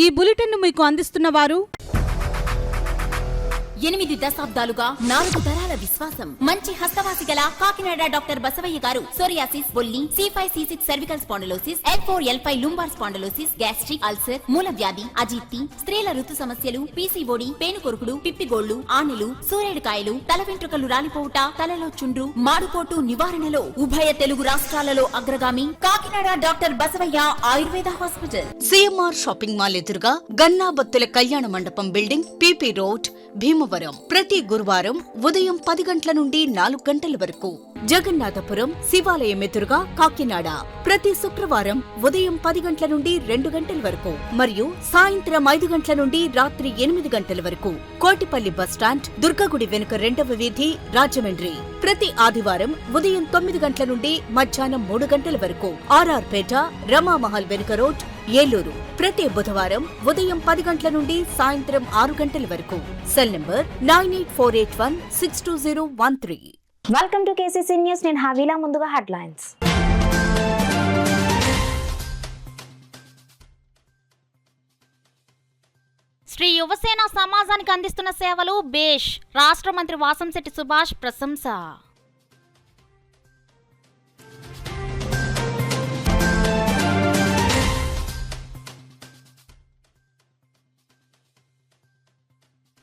ఈ బులెటిన్ మీకు అందిస్తున్న వారు 8 దశాబ్దాలుగా 4 తరాల విశ్వాసం. మంచి హస్తవాసి గల కాకినాడ డాక్టర్ బసవయ్య గారు సోరియాసిస్, బొల్లి, C5, C6 cervical spondylosis, L4, L5 lumbar spondylosis, gastric ulcer, మూల వ్యాధి, అజీర్తి, స్త్రీల ఋతు సమస్యలు, PCOD, పేనుకొరుకుడు, పిప్పిగోళ్లు, ఆనెలు, సూరేడుకాయలు, తల వెంట్రుకలు రాలిపోవుట, తలలో చుండ్రు, మాడుకోటు నివారణలో ఉభయ తెలుగు రాష్ట్రాలలో అగ్రగామి Kakinada doctor Basavayya Ayurveda hospital. CMR shopping mall ఎదురుగా గన్నాబత్తుల కళ్యాణ మండపం బిల్డింగ్, PP రోడ్, భీమవరం. ప్రతి గురువారం ఉదయం 10 గంటల నుండి 4 గంటల వరకు. జగన్నాథపురం శివాలయం ఎదురుగా కాకినాడ ప్రతి శుక్రవారం ఉదయం 10 గంటల నుండి 2 గంటల వరకు మరియు సాయంత్రం 5 గంటల నుండి రాత్రి 8 గంటల వరకు. కోటిపల్లి బస్టాండ్, దుర్గగుడి వెనుక 2వ వీధి, రాజమండ్రి ప్రతి ఆదివారం ఉదయం 9 గంటల నుండి మధ్యాహ్నం 3 గంటల వరకు. RR పేట, రమామహల్ వెనుక రోడ్, ఏలూరు ప్రతి బుధవారం ఉదయం 10 గంటల నుండి సాయంత్రం 6 గంటల వరకు. Cell number 9848162013. Welcome to KCC news. నేను హవీలా. ముందుగా హెడ్లైన్స్. శ్రీ యువసేన సమాజానికి అందిస్తున్న సేవలు బేష్. రాష్ట్ర మంత్రి వాసంశెట్టి సుభాష్ ప్రశంస.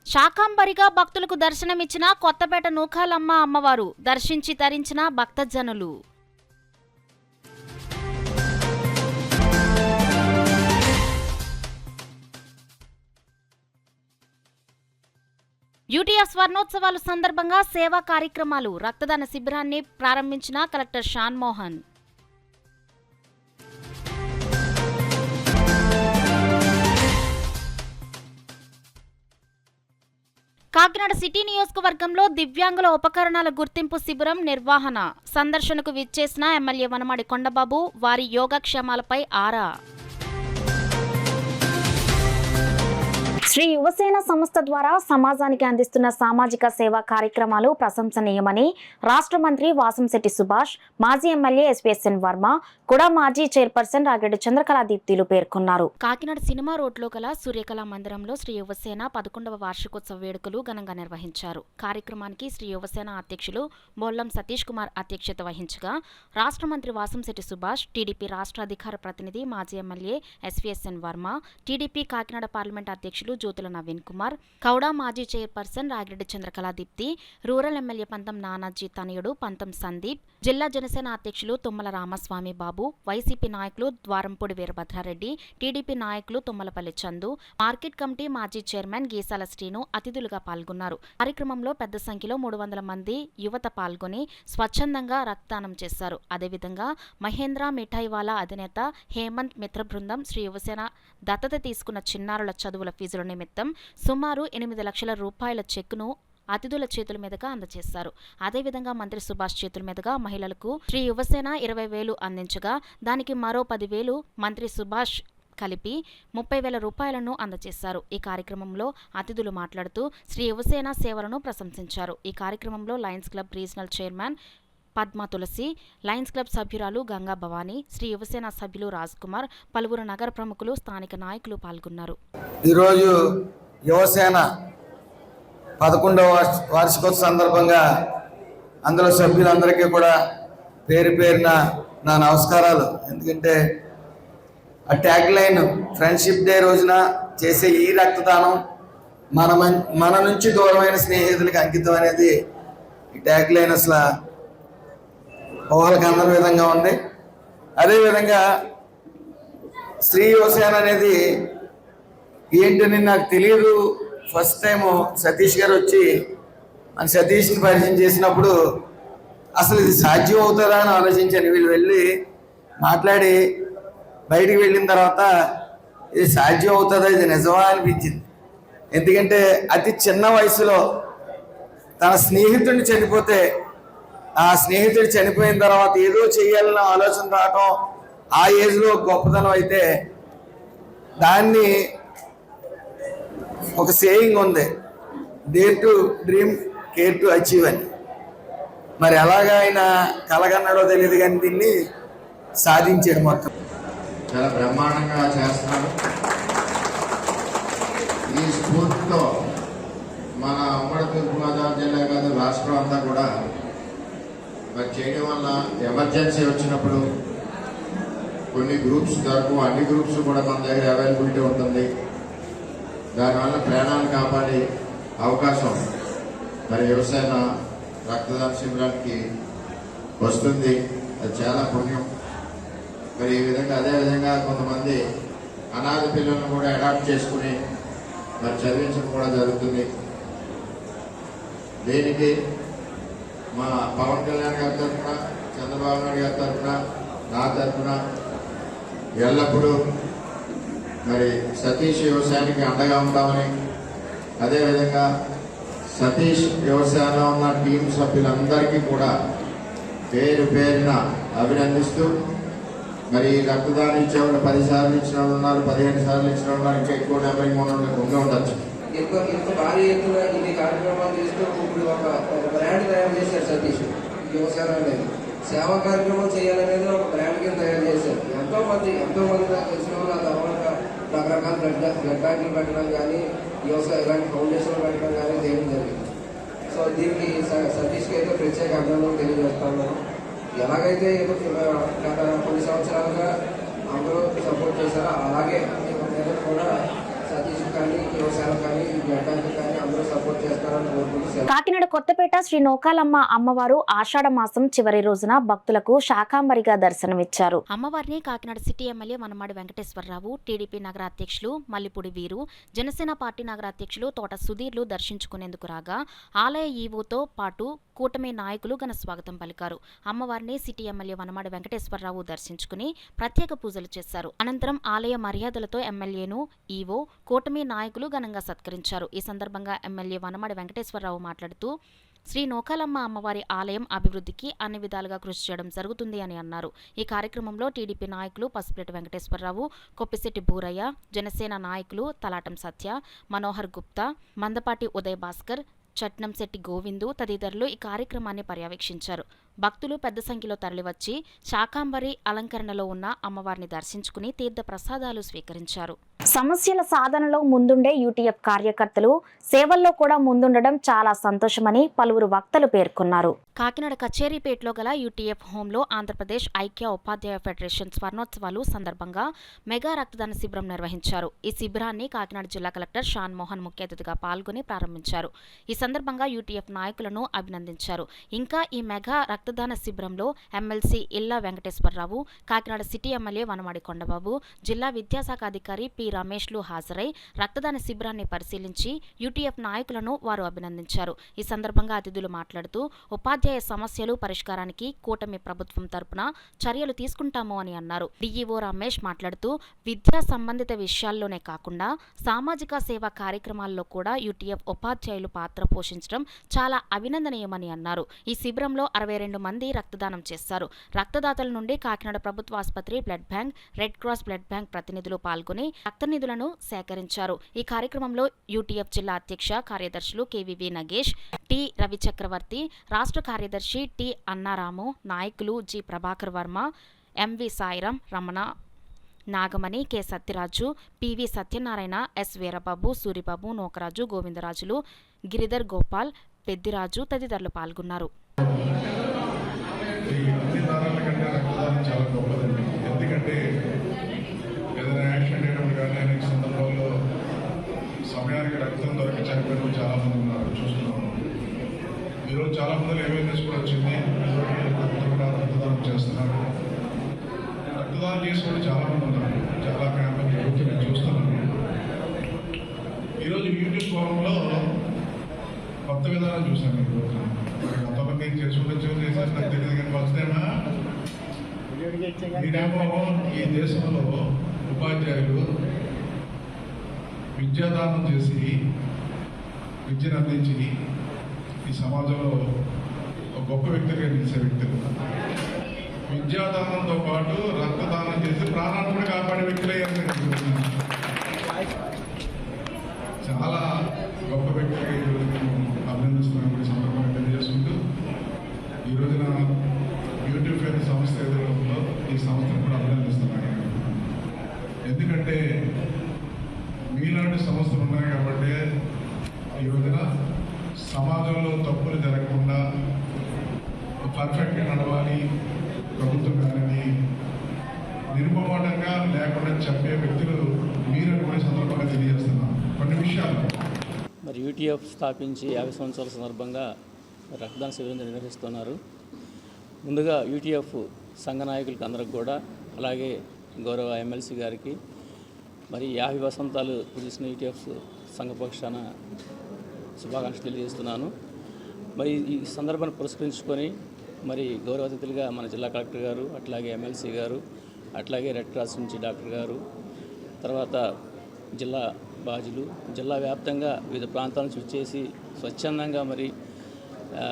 శాకాంబరిగా భక్తులకు దర్శనమిచ్చిన కొత్తపేట నూకాలమ్మ అమ్మవారు. దర్శించి తరించిన భక్తజనులు. UTF స్వర్ణోత్సవాలు సందర్భంగా సేవా కార్యక్రమాలు. రక్తదాన శిబిరాన్ని ప్రారంభించిన కలెక్టర్ షాన్ మోహన్. కాకినాడ సిటీ నియోజకవర్గంలో దివ్యాంగుల ఉపకరణాల గుర్తింపు శిబిరం నిర్వహణ. సందర్శనకు విచ్చేసిన ఎమ్మెల్యే వనమాడి కొండబాబు వారి యోగక్షేమాలపై ఆరా. శ్రీ యువసేన సంస్థ ద్వారా సమాజానికి అందిస్తున్న సామాజిక సేవా కార్యక్రమాలు ప్రశంసనీయమని రాష్ట్ర మంత్రి వాసంశెట్టి సుభాష్, మాజీ ఎమ్మెల్యే SPSN వర్మ, కూడా మాజీ చైర్పర్సన్ రాగిరెడ్డి చంద్రకళాదీప్తిలు పేర్కొన్నారు. కాకినాడ సినిమా రోడ్లో గల సూర్యకళా మందిరంలో శ్రీ యువసేన 11వ వార్షికోత్సవ వేడుకలు ఘనంగా నిర్వహించారు. కార్యక్రమానికి శ్రీ యువసేన అధ్యక్షులు బొల్లం సతీష్ కుమార్ అధ్యక్షత వహించగా రాష్ట్ర మంత్రి వాసంశెట్టి సుభాష్, టీడీపీ రాష్ట్ర అధికార ప్రతినిధి మాజీ MLA SPSN Varma, TDP Kakinada parliament అధ్యక్షులు జ్యోతుల నవీన్ కుమార్, కౌడా మాజీ chairperson Ragi Reddy Chandrakala Deepti, rural MLA పంతం నానాజీ తనయుడు పంతం సందీప్, జిల్లా జనసేన అధ్యక్షులు తుమ్మల రామస్వామి బాబు, వైసీపీ నాయకులు ద్వారంపూడి వీరభద్రారెడ్డి, టీడీపీ నాయకులు తుమ్మలపల్లి చందు, మార్కెట్ కమిటీ మాజీ చైర్మన్ గీసాల శ్రీను అతిథులుగా పాల్గొన్నారు. కార్యక్రమంలో పెద్ద సంఖ్యలో 300 మంది యువత పాల్గొని స్వచ్ఛందంగా రక్తదానం చేశారు. అదేవిధంగా మహేంద్ర మిఠాయివాలా అధినేత హేమంత్ మిత్ర బృందం శ్రీ యువసేన దత్తత తీసుకున్న చిన్నారుల చదువుల ఫీజుల నిమిత్తం సుమారు 8 లక్షల రూపాయల చెక్కును అతిథుల చేతుల మీదుగా అందజేశారు. అదేవిధంగా మంత్రి సుభాష్ చేతుల మీదుగా మహిళలకు శ్రీ యువసేన 20,000 అందించగా దానికి మరో 10,000 మంత్రి సుభాష్ కలిపి 30,000 రూపాయలను అందజేశారు. ఈ కార్యక్రమంలో అతిథులు మాట్లాడుతూ శ్రీ యువసేన సేవలను ప్రశంసించారు. ఈ కార్యక్రమంలో Lions Club regional chairman Padma Tulasi, Lions Club సభ్యురాలు గంగా భవానీ, శ్రీ యువసేన సభ్యులు రాజ్ కుమార్, పలువురు నగర ప్రముఖులు, స్థానిక నాయకులు పాల్గొన్నారు. ఈరోజు యువసేన 11వ వార్షికోత్సవ సందర్భంగా అందులో సభ్యులందరికీ కూడా పేరు పేరున నా నమస్కారాలు. ఎందుకంటే ఆ ట్యాగ్ లైన్ ఫ్రెండ్షిప్ డే రోజున చేసే ఈ రక్తదానం మన నుంచి దూరమైన స్నేహితులకి అంకితం అనేది ఈ ట్యాగ్ లైన్ అసలు ఊహలకు అందరి విధంగా ఉంది. అదేవిధంగా శ్రీ యువసేన అనేది ఏంటని నాకు తెలియదు. ఫస్ట్ టైము సతీష్ గారు వచ్చి మన సతీష్ని పరిచయం చేసినప్పుడు అసలు ఇది సాధ్యం అవుతుందా అని ఆలోచించాను. వీళ్ళు వెళ్ళి మాట్లాడి బయటికి వెళ్ళిన తర్వాత ఇది సాధ్యం అవుతుందా, ఇది నిజమా అనిపించింది. ఎందుకంటే అతి చిన్న వయసులో తన స్నేహితుడిని చనిపోతే ఆ స్నేహితుడు చనిపోయిన తర్వాత ఏదో చేయాలన్న ఆలోచన రావటం ఆ ఏజ్లో గొప్పతనం అయితే, దాన్ని ఒక సేయింగ్ ఉంది, dare to dream care to achieve అని. మరి ఎలాగా ఆయన కలగన్నాడో తెలియదు కానీ దీన్ని సాధించాడు. మొత్తం చాలా బ్రహ్మాండంగా చేస్తున్నారు. ఈ స్ఫూర్తితో మన ఉమ్మడి తూర్పుగోదావరి జిల్లా కాదు రాష్ట్రం అంతా కూడా మరి చేయడం వల్ల ఎమర్జెన్సీ వచ్చినప్పుడు కొన్ని గ్రూప్స్ దొరకవు, అన్ని గ్రూప్స్ కూడా మన దగ్గర అవైలబిలిటీ ఉంటుంది. దానివల్ల ప్రాణాలు కాపాడే అవకాశం మరి వ్యవసాయ రక్తదాన శిబిరానికి వస్తుంది. అది చాలా పుణ్యం. మరి ఈ విధంగా అదేవిధంగా కొంతమంది అనాథ పిల్లలను కూడా అడాప్ట్ చేసుకుని మరి చదివించడం కూడా జరుగుతుంది. దీనికి మా పవన్ కళ్యాణ్ గారి తరఫున, చంద్రబాబు నాయుడు గారి తరఫున, నా తరఫున ఎల్లప్పుడూ మరి సతీష్ వ్యవసాయానికి అండగా ఉంటామని, అదేవిధంగా సతీష్ వ్యవసాయంలో ఉన్న టీం సభ్యులందరికీ కూడా పేరు పేరున అభినందిస్తూ, మరి రక్తదానం ఇచ్చేవాళ్ళు 10 సార్లు ఇచ్చిన వాళ్ళు ఉన్నారు, 15 సార్లు ఇచ్చిన వాళ్ళు ఉన్నారు, ఇంకా ఎక్కువ 73 ఉండి ఉండొచ్చు. ఇంత భారీ ఎత్తున ఇది కార్యక్రమాలు చేస్తూ ఇప్పుడు ఒక బ్రాండ్ తయారు చేశారు సతీష్. వ్యవసాయం అనేది సేవా కార్యక్రమం చేయాలనేది ఒక బ్రాండ్ కింద తయారు చేశారు. ఎంతో మంది నాకు తెలిసిన వాళ్ళు ఆ తర్వాత రకరకాల బ్లడ్ బ్యాంకులు పెట్టడం కానీ, వ్యవసాయ ఇలాంటి ఫౌండేషన్లు పెట్టడం కానీ చేయడం జరిగింది. సో దీనికి సతీష్కి అయితే ప్రత్యేక అభినందనలు తెలియజేస్తాను. ఎలాగైతే గత కొన్ని సంవత్సరాలుగా అందరూ సపోర్ట్ చేశారో అలాగే కూడా సతీష్ కానీ, వ్యవసాయం కానీ, బ్లడ్ బ్యాంకు కానీ అందరూ సపోర్ట్ చేస్తారని కోరుకుంటున్నాను. కాకినాడ కొత్తపేట శ్రీ నూకాలమ్మ అమ్మవారు ఆషాఢ మాసం చివరి రోజున భక్తులకు శాకాంబరిగా దర్శనమిచ్చారు. అమ్మవారిని Kakinada city MLA Vanamadi Venkateswararao, TDP నగర అధ్యక్షులు మల్లిపూడి వీరు, జనసేన పార్టీ నగర అధ్యక్షులు తోట సుధీర్లు దర్శించుకునేందుకు రాగా ఆలయ ఈవోతో పాటు కూటమి నాయకులు ఘన స్వాగతం పలికారు. అమ్మవారిని సిటీ ఎమ్మెల్యే వనమాడి వెంకటేశ్వరరావు దర్శించుకుని ప్రత్యేక పూజలు చేశారు. అనంతరం ఆలయ మర్యాదలతో ఎమ్మెల్యేను ఈవో, కూటమి నాయకులు ఘనంగా సత్కరించారు. ఈ సందర్భంగా ఎమ్మెల్యే వనమాడి వెంకటేశ్వరరావు మాట్లాడుతూ శ్రీ నూకాలమ్మ అమ్మవారి ఆలయం అభివృద్ధికి అన్ని విధాలుగా కృషి చేయడం జరుగుతుంది అని అన్నారు. ఈ కార్యక్రమంలో టీడీపీ నాయకులు పసుపులేటి వెంకటేశ్వరరావు, కొప్పిశెట్టి బూరయ్య, జనసేన నాయకులు తలాటం సత్య, మనోహర్ గుప్తా, మందపాటి ఉదయ్ భాస్కర్, చట్నంశెట్టి గోవిందు తదితరులు ఈ కార్యక్రమాన్ని పర్యవేక్షించారు. భక్తులు పెద్ద సంఖ్యలో తరలివచ్చి శాకాంబరి అలంకరణలో ఉన్న అమ్మవారిని దర్శించుకుని తీర్థ ప్రసాదాలు స్వీకరించారు. సమస్యల సాధనలో ముందుండే యూటీఎఫ్ కార్యకర్తలు సేవల్లో కూడా ముందుండడం చాలా సంతోషమని పలువురు వక్తలు పేర్కొన్నారు. కాకినాడ కచేరీపేటలో గల యూటీఎఫ్ హోంలో ఆంధ్రప్రదేశ్ ఐక్య ఉపాధ్యాయ ఫెడరేషన్ స్వర్ణోత్సవాలు సందర్భంగా మెగా రక్తదాన శిబిరం నిర్వహించారు. ఈ శిబిరాన్ని కాకినాడ జిల్లా కలెక్టర్ షాన్ మోహన్ ముఖ్య అతిథిగా పాల్గొని ప్రారంభించారు. ఈ సందర్భంగా యూటీఎఫ్ నాయకులను అభినందించారు. ఇంకా ఈ మెగా రక్తదాన శిబిరంలో ఎమ్మెల్సీ ఇల్లా వెంకటేశ్వరరావు, కాకినాడ సిటీ ఎమ్మెల్యే వనమాడి కొండబాబు, జిల్లా విద్యాశాఖ అధికారి పి రమేష్లు హాజరై రక్తదాన శిబిరాన్ని పరిశీలించి యూటీఎఫ్ నాయకులను వారు అభినందించారు. ఈ సందర్భంగా అతిథులు మాట్లాడుతూ ఉపాధ్యాయ సమస్యలు పరిష్కారానికి కూటమి ప్రభుత్వం తరపున చర్యలు తీసుకుంటాము అని అన్నారు. డిఈఓ రమేష్ మాట్లాడుతూ విద్యా సంబంధిత విషయాల్లోనే కాకుండా సామాజిక సేవా కార్యక్రమాల్లో కూడా యూటీఎఫ్ ఉపాధ్యాయులు పాత్ర పోషించడం చాలా అభినందనీయమని అన్నారు. ఈ శిబిరంలో 62 మంది రక్తదానం చేశారు. రక్తదాతల నుండి కాకినాడ ప్రభుత్వ ఆసుపత్రి blood bank, red cross blood bank ప్రతినిధులు పాల్గొని రక్త నిధులను సేకరించారు. ఈ కార్యక్రమంలో యూటీఎఫ్ జిల్లా అధ్యక్ష కార్యదర్శులు కేవీవి నగేష్, టి రవిచక్రవర్తి, రాష్ట్ర కార్యదర్శి టి అన్నారాము, నాయకులు G Prabhakar Varma, MV Sairam, Ramana, Nagamani, K Satyaraju, PV Satyanarayana, S Veerababu, Suribabu, Nokaraju, Govindarajulu, Giridhar Gopal, Peddiraju తదితరులు పాల్గొన్నారు. ఎందుకంటే ఏదైనా యాక్సిడెంట్ అయినప్పుడు కానీ అనేక సందర్భాల్లో సమయానికి రక్తం దొరికి చనిపోయిన చాలామంది ఉన్నారు, చూస్తున్నాము. ఈరోజు చాలామంది అవేర్నెస్ కూడా వచ్చింది, కూడా రక్తదానం చేస్తున్నారు. రక్తదానం చేసుకుని చాలామంది ఉన్నారు, చాలా క్యాంపెయిన్ జరుగుతుంది, చూస్తున్నాను. ఈరోజు యూట్యూబ్ ఫోరంలో కొత్త విధానం చూశాను. కొంతమంది చేసుకుంటే చేశారు, నాకు తెలియదు కానీ వస్తేనా మీరేమో ఈ దేశంలో ఉపాధ్యాయులు విద్యాదానం చేసి విద్యను అందించి ఈ సమాజంలో ఒక గొప్ప వ్యక్తిగా నిలిచే వ్యక్తులు. విద్యాదానంతో పాటు రక్తదానం చేసి ప్రాణాలను కూడా కాపాడే వ్యక్తులయ్యారు. చాలా గొప్ప వ్యక్తిగా ఈరోజు మేము అభినందిస్తున్నాం. సందర్భంగా తెలియజేసుకుంటూ ఈ రోజున యూట్యూబ్ అనే సంస్థ ఎదురులో ఈ సంస్థను కూడా అభినందిస్తున్నాను. ఎందుకంటే మీలాంటి సంస్థలు ఉన్నాయి కాబట్టి ఈ రోజున సమాజంలో తప్పులు జరగకుండా పర్ఫెక్ట్గా నడవాలి ప్రభుత్వం కానీ నిర్మమాటంగా లేకుండా చెప్పే వ్యక్తులు మీరు కొన్ని సందర్భంగా తెలియజేస్తున్నాం కొన్ని విషయాలు. మరి యూటీఎఫ్ స్థాపించి 50 సంవత్సరాల సందర్భంగా రక్తదాన శిబిరం నిర్వహిస్తున్నారు. ముందుగా యూటీఎఫ్ సంఘ నాయకులకి అందరికి కూడా, అలాగే గౌరవ ఎమ్మెల్సీ గారికి మరి 50 వసంతాలు పూజించిన యూటీఎఫ్ సంఘపక్షాన శుభాకాంక్షలు తెలియజేస్తున్నాను. మరి ఈ సందర్భాన్ని పురస్కరించుకొని మరి గౌరవ అతిథులుగా మన జిల్లా కలెక్టర్ గారు, అట్లాగే ఎమ్మెల్సీ గారు, అట్లాగే రెడ్ క్రాస్ నుంచి డాక్టర్ గారు, తర్వాత జిల్లా బాజులు, జిల్లా వ్యాప్తంగా వివిధ ప్రాంతాల నుంచి వచ్చేసి స్వచ్ఛందంగా మరి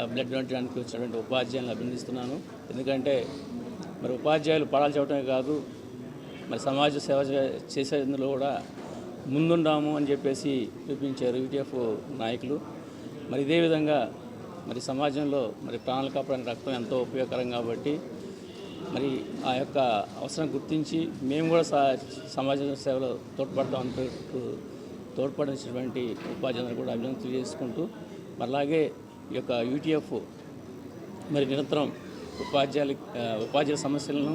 బ్లడ్ డొనేట్ చేయడానికి వచ్చినటువంటి ఉపాధ్యాయులను అభినందిస్తున్నాను. ఎందుకంటే మరి ఉపాధ్యాయులు పాఠాలు చెప్పడమే కాదు, మరి సమాజ సేవ చేసేందులో కూడా ముందుండాము అని చెప్పేసి చూపించారు యూటీఎఫ్ నాయకులు. మరి ఇదే విధంగా మరి సమాజంలో మరి ప్రాణాలు కాపాడడానికి రక్తం ఎంతో ఉపయోగకరం కాబట్టి మరి ఆ యొక్క అవసరం గుర్తించి మేము కూడా సమాజ సేవలో తోడ్పడినటువంటి ఉపాధ్యాయులను కూడా అభినందనలు తెలియజేసుకుంటూ, అలాగే ఈ యొక్క యూటీఎఫ్ మరి నిరంతరం ఉపాధ్యాయుల సమస్యలను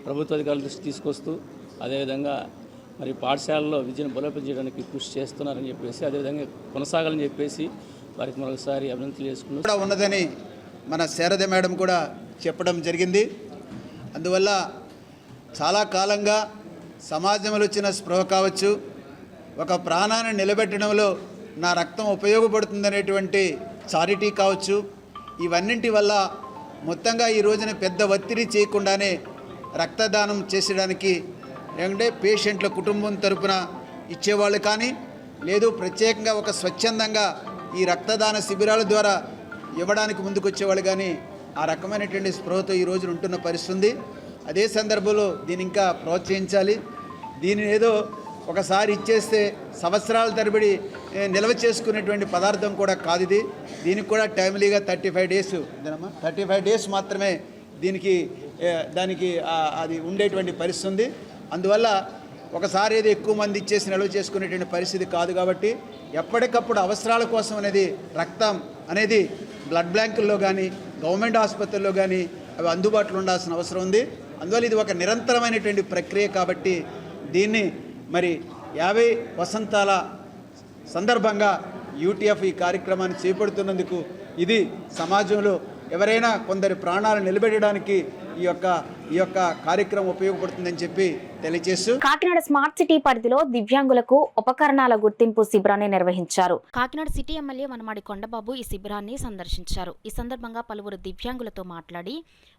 ప్రభుత్వ అధికారుల దృష్టి తీసుకొస్తూ, అదేవిధంగా మరి పాఠశాలలో విద్యను బలోపేతం చేయడానికి కృషి చేస్తున్నారని చెప్పేసి, అదేవిధంగా కొనసాగాలని చెప్పేసి వారికి మరొకసారి అభినందనలు తెలియజేసుకున్నాం. ఉన్నదని మన శారద మేడం కూడా చెప్పడం జరిగింది. అందువల్ల చాలా కాలంగా సమాజంలో వచ్చిన స్పృహ కావచ్చు, ఒక ప్రాణాన్ని నిలబెట్టడంలో నా రక్తం ఉపయోగపడుతుందనేటువంటి చారిటీ కావచ్చు, ఇవన్నింటి వల్ల మొత్తంగా ఈ రోజున పెద్ద ఒత్తిడి చేయకుండానే రక్తదానం చేసేయడానికి లేకుంటే పేషెంట్ల కుటుంబం తరపున ఇచ్చేవాళ్ళు కానీ, లేదు ప్రత్యేకంగా ఒక స్వచ్ఛందంగా ఈ రక్తదాన శిబిరాల ద్వారా ఇవ్వడానికి ముందుకు వచ్చేవాళ్ళు కానీ ఆ రకమైనటువంటి స్పృహతో ఈ రోజున ఉంటున్న పరిస్థితి ఉంది. అదే సందర్భంలో దీన్ని ఇంకా ప్రోత్సహించాలి. దీనిని ఏదో ఒకసారి ఇచ్చేస్తే సంవత్సరాల తరబడి నిల్వ చేసుకునేటువంటి పదార్థం కూడా కాదు ఇది. దీనికి కూడా టైమ్లీగా 35 డేస్ మాత్రమే దానికి అది ఉండేటువంటి పరిస్థితి ఉంది. అందువల్ల ఒకసారి ఏదో ఎక్కువ మంది ఇచ్చేసి నిల్వ చేసుకునేటువంటి పరిస్థితి కాదు. కాబట్టి ఎప్పటికప్పుడు అవసరాల కోసం అనేది రక్తం అనేది బ్లడ్ బ్యాంకుల్లో కానీ గవర్నమెంట్ ఆసుపత్రుల్లో కానీ అవి అందుబాటులో ఉండాల్సిన అవసరం ఉంది. అందువల్ల ఇది ఒక నిరంతరమైనటువంటి ప్రక్రియ కాబట్టి దీన్ని మరి 50 వసంతాల సందర్భంగా యూటీఎఫ్ ఈ కార్యక్రమాన్ని చేపడుతున్నందుకు ఇది సమాజంలో ఎవరైనా కొందరి ప్రాణాలు నిలబెట్టడానికి ఈ యొక్క కార్యక్రమం ఉపయోగపడుతుందని చెప్పి తెలియజేస్తూ, కాకినాడ స్మార్ట్ సిటీ పరిధిలో దివ్యాంగులకు ఉపకరణాల గుర్తింపు శిబిరాన్ని నిర్వహించారు. కాకినాడ సిటీ ఎమ్మెల్యే వనమాడి కొండబాబు ఈ శిబిరాన్ని సందర్శించారు. ఈ సందర్భంగా పలువురు దివ్యాంగులతో మాట్లాడి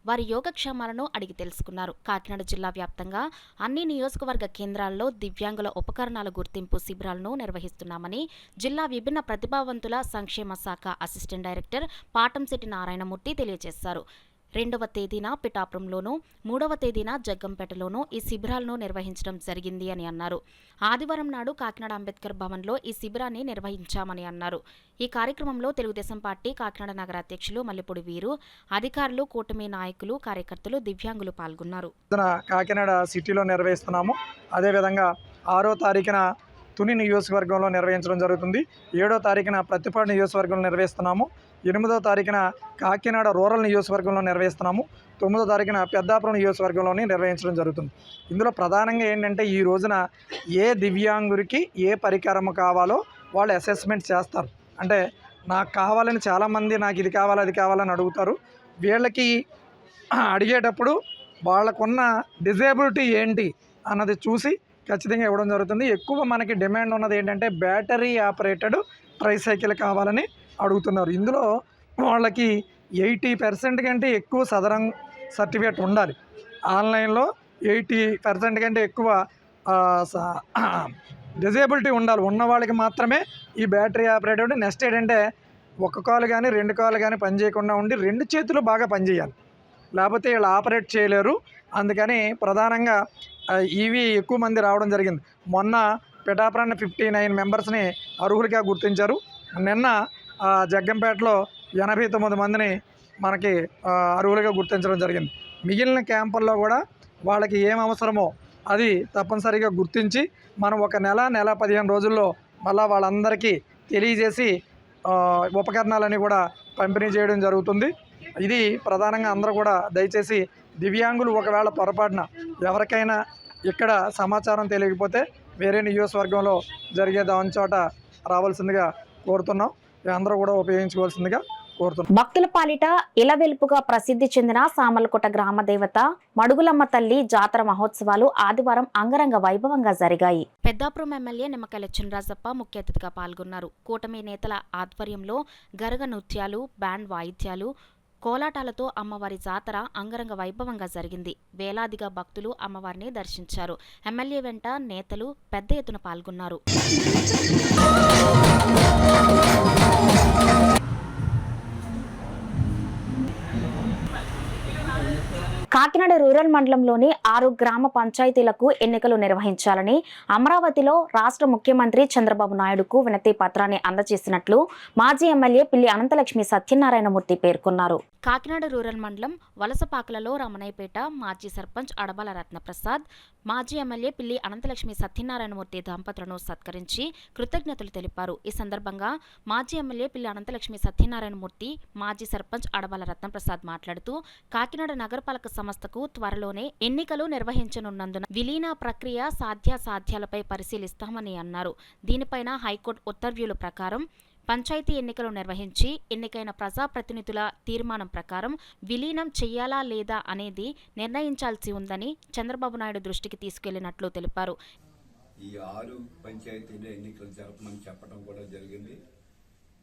వారి యోగక్షేమాలను అడిగి తెలుసుకున్నారు. కాకినాడ జిల్లా వ్యాప్తంగా అన్ని నియోజకవర్గ కేంద్రాల్లో దివ్యాంగుల ఉపకరణాల గుర్తింపు శిబిరాలను నిర్వహిస్తున్నామని జిల్లా విభిన్న ప్రతిభావంతుల సంక్షేమ శాఖ అసిస్టెంట్ డైరెక్టర్ పాటంశెట్టి నారాయణమూర్తి తెలియజేశారు. 2వ తేదీన పిఠాపురంలోనూ 3వ తేదీన జగ్గంపేటలోనూ ఈ శిబిరాలను నిర్వహించడం జరిగింది అని అన్నారు. ఆదివారం నాడు కాకినాడ అంబేద్కర్ భవన్లో ఈ శిబిరాన్ని నిర్వహించామని అన్నారు. ఈ కార్యక్రమంలో తెలుగుదేశం పార్టీ కాకినాడ నగర అధ్యక్షులు మల్లిపూడి వీరు, అధికారులు, కూటమి నాయకులు, కార్యకర్తలు, దివ్యాంగులు పాల్గొన్నారు. కాకినాడ సిటీలో నిర్వహిస్తున్నాము. అదేవిధంగా 6వ తారీఖున తుని నియోజకవర్గంలో నిర్వహించడం జరుగుతుంది. 7వ తారీఖున ప్రతిపాడు నియోజకవర్గంలో నిర్వహిస్తున్నాము. 8వ తారీఖున కాకినాడ రూరల్ నియోజకవర్గంలో నిర్వహిస్తున్నాము. 9వ తారీఖున పెద్దాపురం నియోజకవర్గంలోని నిర్వహించడం జరుగుతుంది. ఇందులో ప్రధానంగా ఏంటంటే ఈ రోజున ఏ దివ్యాంగుడికి ఏ పరికరం కావాలో వాళ్ళు అసెస్మెంట్ చేస్తారు. అంటే నాకు కావాలని చాలామంది నాకు ఇది కావాలి అది కావాలని అడుగుతారు. వీళ్ళకి అడిగేటప్పుడు వాళ్ళకున్న డిజేబిలిటీ ఏంటి అన్నది చూసి ఖచ్చితంగా ఇవ్వడం జరుగుతుంది. ఎక్కువ మనకి డిమాండ్ ఉన్నది ఏంటంటే బ్యాటరీ ఆపరేటెడ్ ట్రైసైకిల్ కావాలని అడుగుతున్నారు. ఇందులో వాళ్ళకి 80% కంటే ఎక్కువ సదరం సర్టిఫికేట్ ఉండాలి. ఆన్లైన్లో 80% కంటే ఎక్కువ డిజేబిలిటీ ఉండాలి. ఉన్న వాళ్ళకి మాత్రమే ఈ బ్యాటరీ ఆపరేటెడ్. నెక్స్ట్ ఏంటంటే ఒక కాలు కానీ 2 కాళ్ళు కానీ పనిచేయకుండా ఉండి 2 చేతులు బాగా పనిచేయాలి, లేకపోతే వీళ్ళు ఆపరేట్ చేయలేరు. అందుకని ప్రధానంగా ఇవి ఎక్కువ మంది రావడం జరిగింది. మొన్న పిఠాపురాన్ని 59 మెంబర్స్ని అర్హులుగా గుర్తించారు. నిన్న జగ్గంపేటలో 89 మందిని మనకి అర్హులుగా గుర్తించడం జరిగింది. మిగిలిన క్యాంపుల్లో కూడా వాళ్ళకి ఏం అవసరమో అది తప్పనిసరిగా గుర్తించి మనం ఒక నెల 15 రోజుల్లో మళ్ళా వాళ్ళందరికీ తెలియజేసి ఉపకరణాలని కూడా పంపిణీ చేయడం జరుగుతుంది. ఇది ప్రధానంగా అందరూ కూడా దయచేసి దివ్యాంగులు ఒకవేళ పొరపాటున ఎవరికైనా ఇక్కడ సమాచారం తెలియకపోతే వేరే నియోజకవర్గంలో జరిగే దాని చోట రావాల్సిందిగా కోరుతున్నాం. అందరూ కూడా ఉపయోగించుకోవాల్సిందిగా కోరుతున్నాం. భక్తుల పాలిట ఇలవెల్పుగా ప్రసిద్ధి చెందిన సామర్లకోట గ్రామ దేవత మడుగులమ్మ తల్లి జాతర మహోత్సవాలు ఆదివారం అంగరంగ వైభవంగా జరిగాయి. పెద్దాపురం ఎమ్మెల్యే నిమ్మకాయల చినరాజప్ప ముఖ్య అతిథిగా పాల్గొన్నారు. కూటమి నేతల ఆధ్వర్యంలో గరగ నృత్యాలు, బ్యాండ్ వాయిద్యాలు, కోలాటాలతో అమ్మవారి జాతర అంగరంగ వైభవంగా జరిగింది. వేలాదిగా భక్తులు అమ్మవారిని దర్శించారు. ఎమ్మెల్యే వెంట నేతలు పెద్ద ఎత్తున పాల్గొన్నారు. కాకినాడ రూరల్ మండలంలోని 6 గ్రామ పంచాయతీలకు ఎన్నికలు నిర్వహించాలని అమరావతిలో రాష్ట్ర ముఖ్యమంత్రి చంద్రబాబు నాయుడుకు వినతి పత్రాన్ని అందజేసినట్లు మాజీ ఎమ్మెల్యే పిల్లి అనంతలక్ష్మి సత్యనారాయణమూర్తి పేర్కొన్నారు. కాకినాడ రూరల్ మండలం వలసపాకలలో రమణయ్యపేట మాజీ సర్పంచ్ అడబాల రత్నప్రసాద్, మాజీ ఎమ్మెల్యే పిల్లి అనంతలక్ష్మి సత్యనారాయణమూర్తి దంపతులను సత్కరించి కృతజ్ఞతలు తెలిపారు. ఈ సందర్భంగా మాజీ ఎమ్మెల్యే పిల్లి అనంతలక్ష్మి సత్యనారాయణమూర్తి, మాజీ సర్పంచ్ అడబాల రత్నప్రసాద్ మాట్లాడుతూ కాకినాడ నగరపాలక సంస్థకు త్వరలోనే ఎన్నికలు నిర్వహించనున్నందున విలీన ప్రక్రియ సాధ్యాసాధ్యాలపై పరిశీలిస్తామని అన్నారు. దీనిపైన హైకోర్టు ఉత్తర్వుల ప్రకారం పంచాయతీ ఎన్నికలు నిర్వహించి ఎన్నికైన ప్రజాప్రతినిధుల తీర్మానం ప్రకారం విలీనం చెయ్యాలా లేదా అనేది నిర్ణయించాల్సి ఉందని చంద్రబాబు నాయుడు దృష్టికి తీసుకెళ్లినట్లు తెలిపారు. ఈ 6 పంచాయతీల ఎన్నికలు జరపమని చెప్పడం కూడా జరిగింది.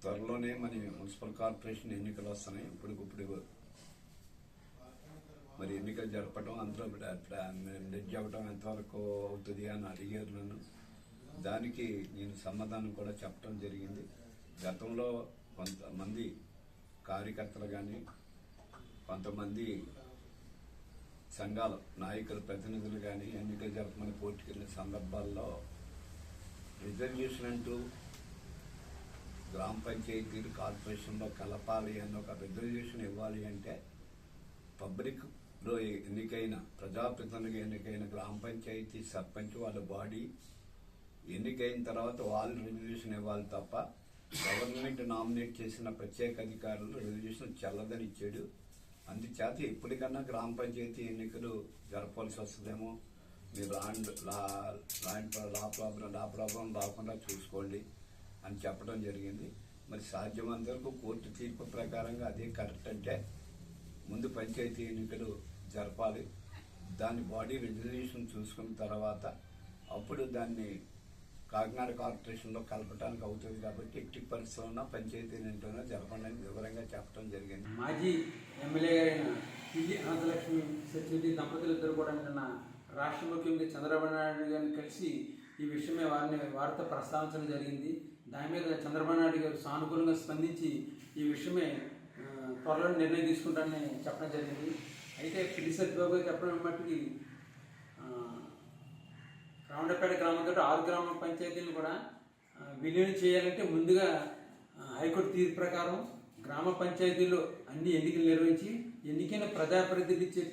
త్వరలోనే మన మున్సిపల్ కార్పొరేషన్ ఎన్నికలు వస్తున్నాయి. ఇప్పుడు మరి ఎన్నికలు జరపడం అందులో జడ్జి అవ్వడం ఎంతవరకు అవుతుంది అని అడిగారు నన్ను. దానికి నేను సమాధానం కూడా చెప్పడం జరిగింది. గతంలో కొంతమంది కార్యకర్తలు కానీ కొంతమంది సంఘాల నాయకుల ప్రతినిధులు కానీ ఎన్నికలు జరపమని కోర్టుకు వెళ్ళిన సందర్భాల్లో రిజర్వేషన్ అంటూ గ్రామ పంచాయతీలు కార్పొరేషన్లో కలపాలి అన్న ఒక రిజర్వేషన్ ఇవ్వాలి అంటే పబ్లిక్లో ఎన్నికైన ప్రజాప్రతినిధిగా ఎన్నికైన గ్రామ పంచాయతీ సర్పంచ్ వాళ్ళ బాడీ ఎన్నికైన తర్వాత వాళ్ళు రిజర్వేషన్ ఇవ్వాలి తప్ప గవర్నమెంట్ నామినేట్ చేసిన ప్రత్యేక అధికారులు రిజర్వేషన్ చెల్లదని ఇచ్చాడు. అందుచేత ఎప్పటికన్నా గ్రామ పంచాయతీ ఎన్నికలు జరపాల్సి వస్తుందేమో, మీరు లా ప్రాబ్లం రాకుండా చూసుకోండి అని చెప్పడం జరిగింది. మరి సాధ్యమైనంత వరకు కోర్టు తీర్పు ప్రకారంగా అదే కరెక్ట్ అంటే ముందు పంచాయతీ ఎన్నికలు జరపాలి. దాని బాడీ రిజర్వేషన్ చూసుకున్న తర్వాత అప్పుడు దాన్ని కాకినాడ కార్పొరేషన్లో కలపడానికి అవుతుంది. కాబట్టి ఎట్టి పరిస్థితుల్లో పంచాయతీ ఎన్నికలను జరపడానికి వివరంగా చెప్పడం జరిగింది. మాజీ ఎమ్మెల్యే గారైన పిల్లి అనంతలక్ష్మి సత్యవతి దంపతులిద్దరు కూడా నిన్న రాష్ట్ర ముఖ్యమంత్రి చంద్రబాబు నాయుడు గారిని కలిసి ఈ విషయమే వారితో ప్రస్తావించడం జరిగింది. దాని మీద చంద్రబాబు నాయుడు గారు సానుకూలంగా స్పందించి ఈ విషయమే త్వరలో నిర్ణయం తీసుకుంటానని చెప్పడం జరిగింది. అయితే పిల్లి సత్యబాబు గారు చెప్పడం మట్టుకి రామడపేట గ్రామంతో 6 గ్రామ పంచాయతీలను కూడా విలీనం చేయాలంటే ముందుగా హైకోర్టు తీర్పు ప్రకారం గ్రామ పంచాయతీల్లో అన్ని ఎన్నికలు నిర్వహించి ఎన్నికైన ప్రజాప్రతినిధి ఇచ్చే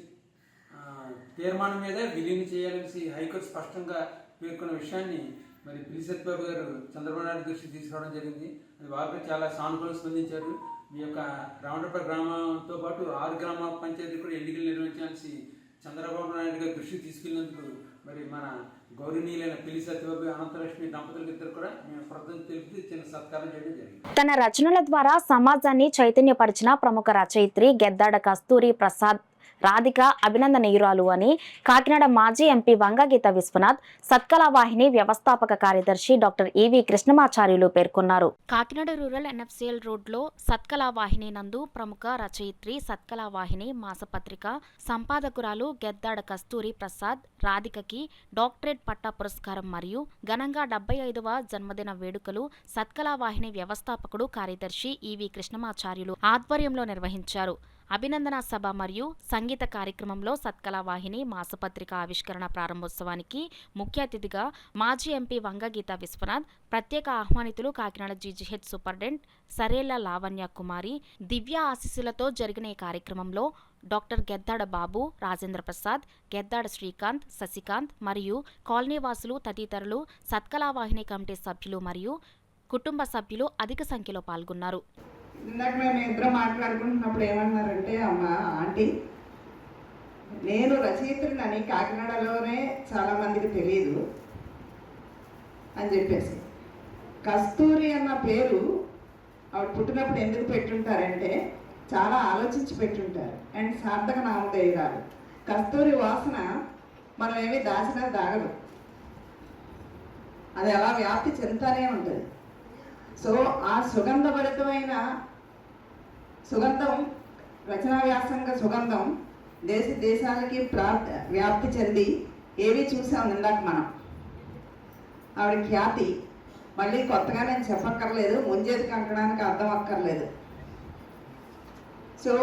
తీర్మానం మీద విలీనం చేయాలనేసి హైకోర్టు స్పష్టంగా పేర్కొన్న విషయాన్ని మరి పిల్లి సత్యబాబు గారు చంద్రబాబు నాయుడు దృష్టికి తీసుకురావడం జరిగింది. అది వారు చాలా సానుకూలంగా స్పందించారు. మీ యొక్క రామడపేట గ్రామంతో పాటు 6 గ్రామ పంచాయతీలు కూడా ఎన్నికలు నిర్వహించాల్సి చంద్రబాబు నాయుడు గారు దృష్టికి తీసుకెళ్లినందుకు మరి మన గౌరవనీయులైన పిల్లి సత్యబాబు అనంతలక్ష్మి దంపతులకిద్దరు కూడా మేము కృతజ్ఞతలు తెలుపుతూ చిన్న సత్కారం చేయడం జరిగింది. తన రచనల ద్వారా సమాజాన్ని చైతన్యపరిచిన ప్రముఖ రచయిత్రి గెద్దాడ కస్తూరి ప్రసాద్ రాధిక అభినందనీయురాలు అని కాకినాడ మాజీ ఎంపీ వంగగీత విశ్వనాథ్ సత్కళా వాహిని వ్యవస్థాపక కార్యదర్శి డాక్టర్ ఈవి కృష్ణమాచార్యులు పేర్కొన్నారు. కాకినాడ రూరల్ ఎన్ఎఫ్సిఎల్ రోడ్లో సత్కళా వాహిని నందు ప్రముఖ రచయిత్రి సత్కళా వాహిని మాసపత్రిక సంపాదకురాలు గెద్దాడ కస్తూరి ప్రసాద్ రాధికకి డాక్టరేట్ పట్టా పురస్కారం మరియు ఘనంగా 75వ జన్మదిన వేడుకలు సత్కళా వాహిని వ్యవస్థాపకుడు కార్యదర్శి ఈవి కృష్ణమాచార్యులు ఆధ్వర్యంలో నిర్వహించారు. అభినందన సభ మరియు సంగీత కార్యక్రమంలో సత్కళా వాహిని మాసపత్రిక ఆవిష్కరణ ప్రారంభోత్సవానికి ముఖ్య అతిథిగా మాజీ ఎంపీ వంగ గీతా విశ్వనాథ్, ప్రత్యేక ఆహ్వానితులు కాకినాడ జీజీహెచ్ సూపరింటెండెంట్ సరేళ్ల లావణ్య కుమారి, దివ్య ఆశీస్సులతో జరిగిన ఈ కార్యక్రమంలో డాక్టర్ గెద్దాడ బాబు, రాజేంద్ర ప్రసాద్, గెద్దాడ శ్రీకాంత్, శశికాంత్ మరియు కాలనీవాసులు తదితరులు, సత్కళా వాహిని కమిటీ సభ్యులు మరియు కుటుంబ సభ్యులు అధిక సంఖ్యలో పాల్గొన్నారు. ఇందాక మేము ఇద్దరు మాట్లాడుకుంటున్నప్పుడు ఏమన్నారంటే, అమ్మ ఆంటీ నేను రచయిత్రిని కాకినాడలోనే చాలామందికి తెలియదు అని చెప్పేసి. కస్తూరి అన్న పేరు ఆవిడ పుట్టినప్పుడు ఎందుకు పెట్టుంటారంటే చాలా ఆలోచించి పెట్టుంటారు. అండ్ సార్థక నామధేయురాలు. కస్తూరి వాసన మనం ఏమీ దాచినా దాగదు, అది అలా వ్యాప్తి చెందుతూనే ఉంటుంది. సో ఆ సుగంధభరితమైన సుగంధం, రచనా వ్యాసంగ సుగంధం దేశాలకి వ్యాప్తి చెంది ఏవి చూసాం ఇందాక మనం. ఆవిడ ఖ్యాతి మళ్ళీ కొత్తగా నేను చెప్పక్కర్లేదు, ముంజేది కంకడానికి అర్థం అక్కర్లేదు. సో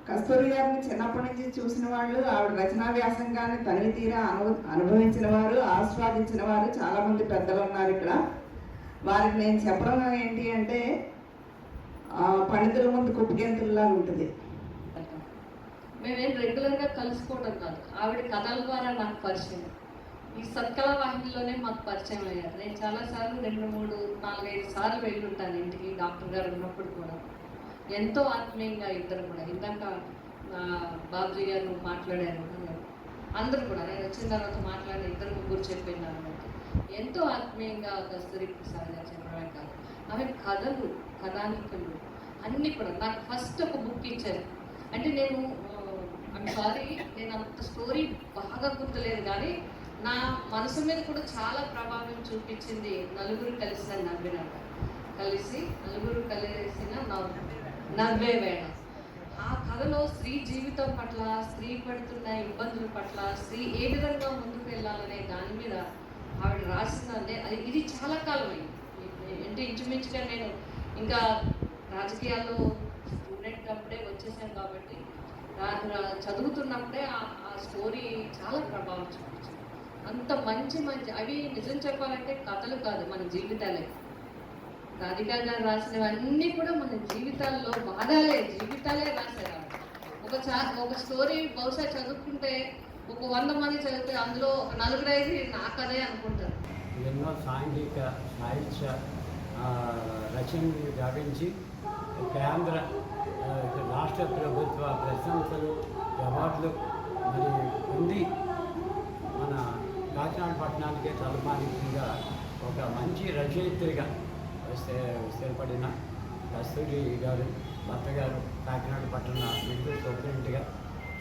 కస్తూరి గారిని చిన్నప్పటి నుంచి చూసిన వాళ్ళు, ఆవిడ రచనా వ్యాసంగాన్ని తనివి తీరా అనుభవించిన వారు, ఆస్వాదించిన వారు చాలామంది పెద్దలు ఉన్నారు ఇక్కడ. వారికి నేను చెప్పడం ఏంటి అంటే, పండితుల ముందు కుప్పగెంతుల్లా ఉంటుంది. మేమేం రెగ్యులర్గా కలుసుకోవడం కాదు, ఆవిడ కథల ద్వారా నాకు పరిచయం. ఈ సత్కళా వాహినిలోనే మాకు పరిచయం అయ్యారు. నేను చాలాసార్లు 2, 3, 4, 5 సార్లు వెళ్ళి ఉంటాను ఇంటికి, డాక్టర్ గారు ఉన్నప్పుడు కూడా. ఎంతో ఆత్మీయంగా ఇద్దరు కూడా. ఇందాక బాబుజీ గారు మాట్లాడారు, అందరూ కూడా నేను వచ్చిన తర్వాత మాట్లాడిన 2, 3 చెప్పినారు. ఎంతో ఆత్మీయంగా కస్తూరి ప్రసాద్ గారు చెప్పడమే కాదు, ఆమె కథలు, కథానికలు అన్నీ కూడా. నాకు ఫస్ట్ ఒక బుక్ ఇచ్చారు. అంటే నేను సారీ నేను అంత స్టోరీ బాగా గుర్తులేదు, కానీ నా మనసు మీద కూడా చాలా ప్రభావం చూపించింది నలుగురు కలిసిన నవ్వినాక. నలుగురు కలిసిన నవ్వే వేళ. ఆ కథలో స్త్రీ జీవితం పట్ల, స్త్రీ పడుతున్న ఇబ్బందుల పట్ల, స్త్రీ ఏ విధంగా ముందుకు వెళ్ళాలనే దాని మీద ఆవిడ రాసిందంటే ఇది చాలా కాలం అయింది. అంటే ఇంచుమించుగా నేను ఇంకా రాజకీయాల్లో స్టూడెంట్ అప్పుడే వచ్చేసాను కాబట్టి చదువుతున్నప్పుడే ఆ స్టోరీ చాలా ప్రభావం చూపించింది. అంత మంచి అవి నిజం చెప్పాలంటే కథలు కాదు, మన జీవితాలే. రాధికా గారు రాసినవన్నీ కూడా మన జీవితాల్లో జీవితాలే రాశారు. ఒక స్టోరీ బహుశా చదువుకుంటే ఒక 100 మంది చదివితే అందులో ఒక 4-5 నా కథే అనుకుంటారు. ఎన్నో సాంఘిక సాహిత్య రచనలు గావించి కేంద్ర రాష్ట్ర ప్రభుత్వ ప్రశంసలు, అవార్డులు మరి పొంది మన కాకినాడ పట్టణానికే తలమానికంగా ఒక మంచి రచయిత్రిగా స్థిరపడిన కస్తూరి గారు, భర్త గారు కాకినాడ పట్టణ మెడికల్ సూపరింటెండెంట్గా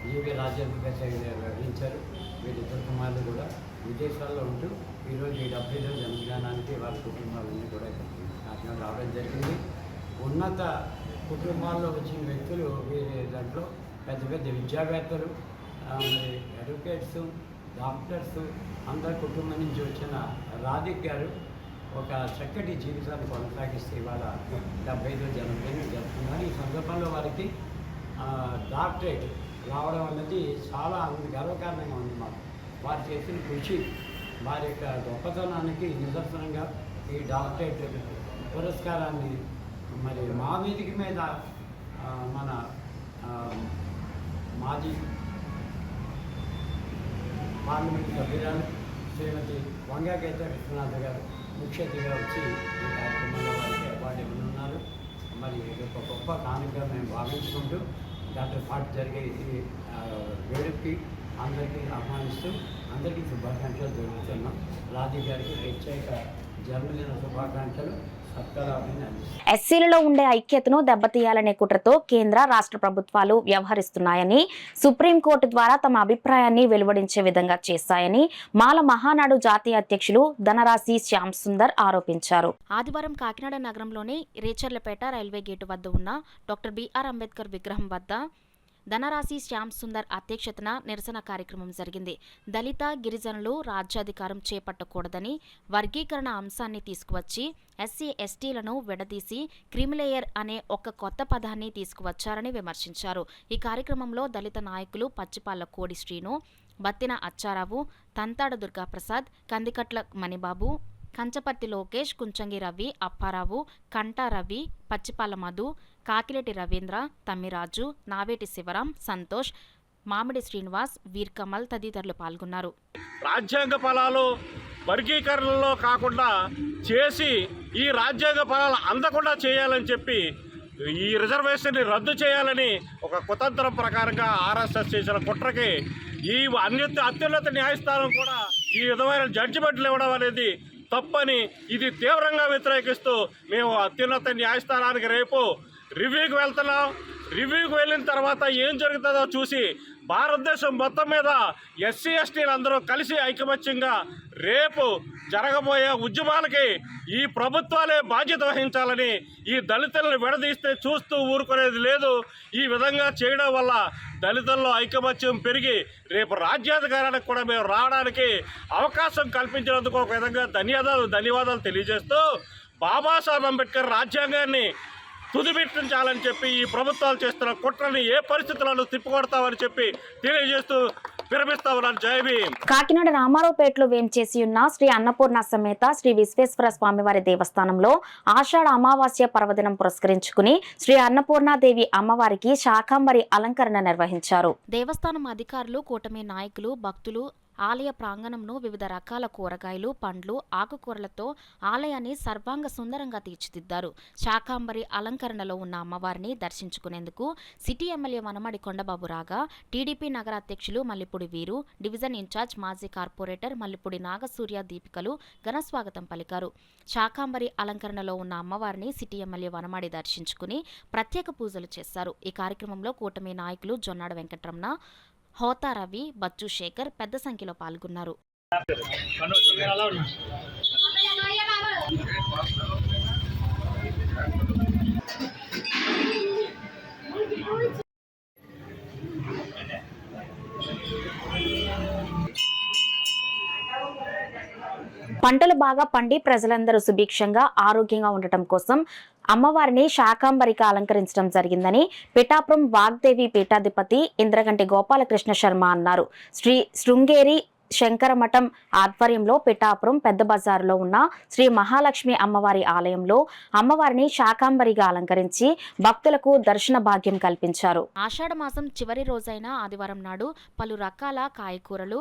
జీవి రాజ్యాంగంగా వ్యవహరించారు. వీరిద్దరు కుమారులు కూడా విదేశాల్లో ఉంటూ ఈరోజు ఈ 70వ జన్మదినానికి వారి కుటుంబాలన్నీ కూడా కాకినాడ రావడం జరిగింది. ఉన్నత కుటుంబాల్లో వచ్చిన వ్యక్తులు వీరి దాంట్లో పెద్ద పెద్ద విద్యావేత్తలు, మరి అడ్వకేట్స్, డాక్టర్స్ అందరి కుటుంబం నుంచి వచ్చిన రాధిక్ గారు ఒక చక్కటి జీవితాన్ని కొనసాగిస్తే ఇవాళ 75వ జన్మదినం జరుపుతున్నారు. ఈ సందర్భంలో వారికి డాక్టరేట్ రావడం అన్నది చాలా గర్వకారణంగా ఉంది మాకు. వారు చేసిన కృషి, వారి యొక్క గొప్పతనానికి నిదర్శనంగా ఈ డాక్టరేట్ పురస్కారాన్ని మరి మా వేదిక మీద మన మాజీ పార్లమెంట్ సభ్యురాలు శ్రీమతి వంగ గీతా విశ్వనాథ్ గారు ముఖ్య అతిథిగా వచ్చి ఈ కార్యక్రమంలో వారికి అవార్డు ఇవ్వనున్నారు. మరి ఇది ఒక గొప్ప కానుకగా మేము భావించుకుంటూ డాక్టర్ పాటు జరిగే ఈ వేడుకకి అందరికీ ఆహ్వానిస్తూ అందరికీ శుభాకాంక్షలు జరుగుతున్నాం. రాధి గారికి ప్రత్యేక జన్మదిన శుభాకాంక్షలు. ఎస్సీలలో ఉండే ఐక్యతను దెబ్బతీయాలనే కుట్రతో కేంద్ర రాష్ట్ర ప్రభుత్వాలు వ్యవహరిస్తున్నాయని, సుప్రీంకోర్టు ద్వారా తమ అభిప్రాయాన్ని వెలువడించే విధంగా చేశాయని మాల మహానాడు జాతీయ అధ్యక్షులు ధనరాశి శ్యామ్ సుందర్ ఆరోపించారు. ఆదివారం కాకినాడ నగరంలోని రేచర్లపేట రైల్వే గేటు వద్ద ఉన్న డాక్టర్ బిఆర్ అంబేద్కర్ విగ్రహం వద్ద ధనరాశి శ్యామ్ సుందర్ అధ్యక్షతన నిరసన కార్యక్రమం జరిగింది. దళిత గిరిజనులు రాజ్యాధికారం చేపట్టకూడదని వర్గీకరణ అంశాన్ని తీసుకువచ్చి ఎస్సీ ఎస్టీలను విడదీసి క్రిమిలేయర్ అనే ఒక కొత్త పదాన్ని తీసుకువచ్చారని విమర్శించారు. ఈ కార్యక్రమంలో దళిత నాయకులు పచ్చిపాళ్ల కోడి శ్రీను, బత్తిన అచ్చారావు, తంతాడ దుర్గాప్రసాద్, కందికట్ల మణిబాబు, కంచపర్తి లోకేష్, కుంచంగి రవి, అప్పారావు, కంటా రవి, పచ్చిపాల మధు, కాకిరెడ్డి రవీంద్ర, తమ్మిరాజు, నావేటి శివరాం, సంతోష్, మామిడి శ్రీనివాస్, వీర్ కమల్ తదితరులు పాల్గొన్నారు. రాజ్యాంగ ఫలాలు వర్గీకరణలో కాకుండా చేసి ఈ రాజ్యాంగ ఫలాలు అందకుండా చేయాలని చెప్పి ఈ రిజర్వేషన్ని రద్దు చేయాలని ఒక కుతంత్రం ప్రకారంగా ఆర్ఎస్ఎస్ చేసిన కుట్రకి ఈ అత్యున్నత న్యాయస్థానం కూడా ఈ విధమైన జడ్జిమెంట్లు ఇవ్వడం అనేది తప్పని ఇది తీవ్రంగా వ్యతిరేకిస్తూ మేము అత్యున్నత న్యాయస్థానానికి రేపు రివ్యూకి వెళ్తున్నాం. రివ్యూకి వెళ్ళిన తర్వాత ఏం జరుగుతుందో చూసి భారతదేశం మొత్తం మీద ఎస్సీ ఎస్టీలు అందరూ కలిసి ఐకమత్యంగా రేపు జరగబోయే ఉద్యమాలకి ఈ ప్రభుత్వాలే బాధ్యత వహించాలని, ఈ దళితులను విడదీస్తే చూస్తూ ఊరుకునేది లేదు. ఈ విధంగా చేయడం వల్ల దళితుల్లో ఐకమత్యం పెరిగి రేపు రాజ్యాధికారానికి కూడా మేము రావడానికి అవకాశం కల్పించినందుకు ఒక విధంగా ధన్యవాదాలు తెలియజేస్తూ బాబాసాహెబ్ అంబేద్కర్ రాజ్యాంగాన్ని తుదిపెట్టించాలని చెప్పి ఈ ప్రభుత్వాలు చేస్తున్న కుట్రని ఏ పరిస్థితులను తిప్పికొడతామని చెప్పి తెలియజేస్తూ విరమిస్తా ఉన్నాను. జై భీమ్. కాకినాడ రామారావుపేటలో వేంచేసి ఉన్న శ్రీ అన్నపూర్ణ సమేత శ్రీ విశ్వేశ్వర స్వామివారి దేవస్థానంలో ఆషాఢ అమావాస్య పర్వదినం పురస్కరించుకుని శ్రీ అన్నపూర్ణాదేవి అమ్మవారికి శాకాంబరి అలంకరణ నిర్వహించారు. దేవస్థానం అధికారులు, కూటమి నాయకులు, భక్తులు ఆలయ ప్రాంగణంను వివిధ రకాల కూరగాయలు, పండ్లు, ఆకుకూరలతో ఆలయాన్ని సర్వాంగ సుందరంగా తీర్చిదిద్దారు. శాకాంబరి అలంకరణలో ఉన్న అమ్మవారిని దర్శించుకునేందుకు సిటీ ఎమ్మెల్యే వనమడి కొండబాబు రాగా టీడీపీ నగర అధ్యక్షులు మల్లిపూడి వీరు, డివిజన్ ఇన్ఛార్జ్ మాజీ కార్పొరేటర్ మల్లిపూడి నాగసూర్య దీపికలు ఘనస్వాగతం పలికారు. శాకాంబరి అలంకరణలో ఉన్న అమ్మవారిని సిటీ ఎమ్మెల్యే వనమడి దర్శించుకుని ప్రత్యేక పూజలు చేశారు. ఈ కార్యక్రమంలో కూటమి నాయకులు జొన్నాడ వెంకటరమణ, హోతా రవి, బచ్చు శేఖర్ పెద్ద సంఖ్యలో పాల్గొన్నారు. పంటలు బాగా పండి ప్రజలందరూ సుభిక్షంగా ఆరోగ్యంగా ఉండటం కోసం అమ్మవారిని శాకాంబరిగా అలంకరించడం జరిగిందని పిఠాపురం వాగ్దేవి పీఠాధిపతి ఇంద్రగంటి గోపాలకృష్ణ శర్మ అన్నారు. శ్రీ శృంగేరి శంకరమఠం ఆధ్వర్యంలో పిఠాపురం పెద్ద బజారులో ఉన్న శ్రీ మహాలక్ష్మి అమ్మవారి ఆలయంలో అమ్మవారిని శాకాంబరిగా అలంకరించి భక్తులకు దర్శన భాగ్యం కల్పించారు. ఆషాఢ మాసం చివరి రోజైన ఆదివారం నాడు పలు రకాల కాయకూరలు,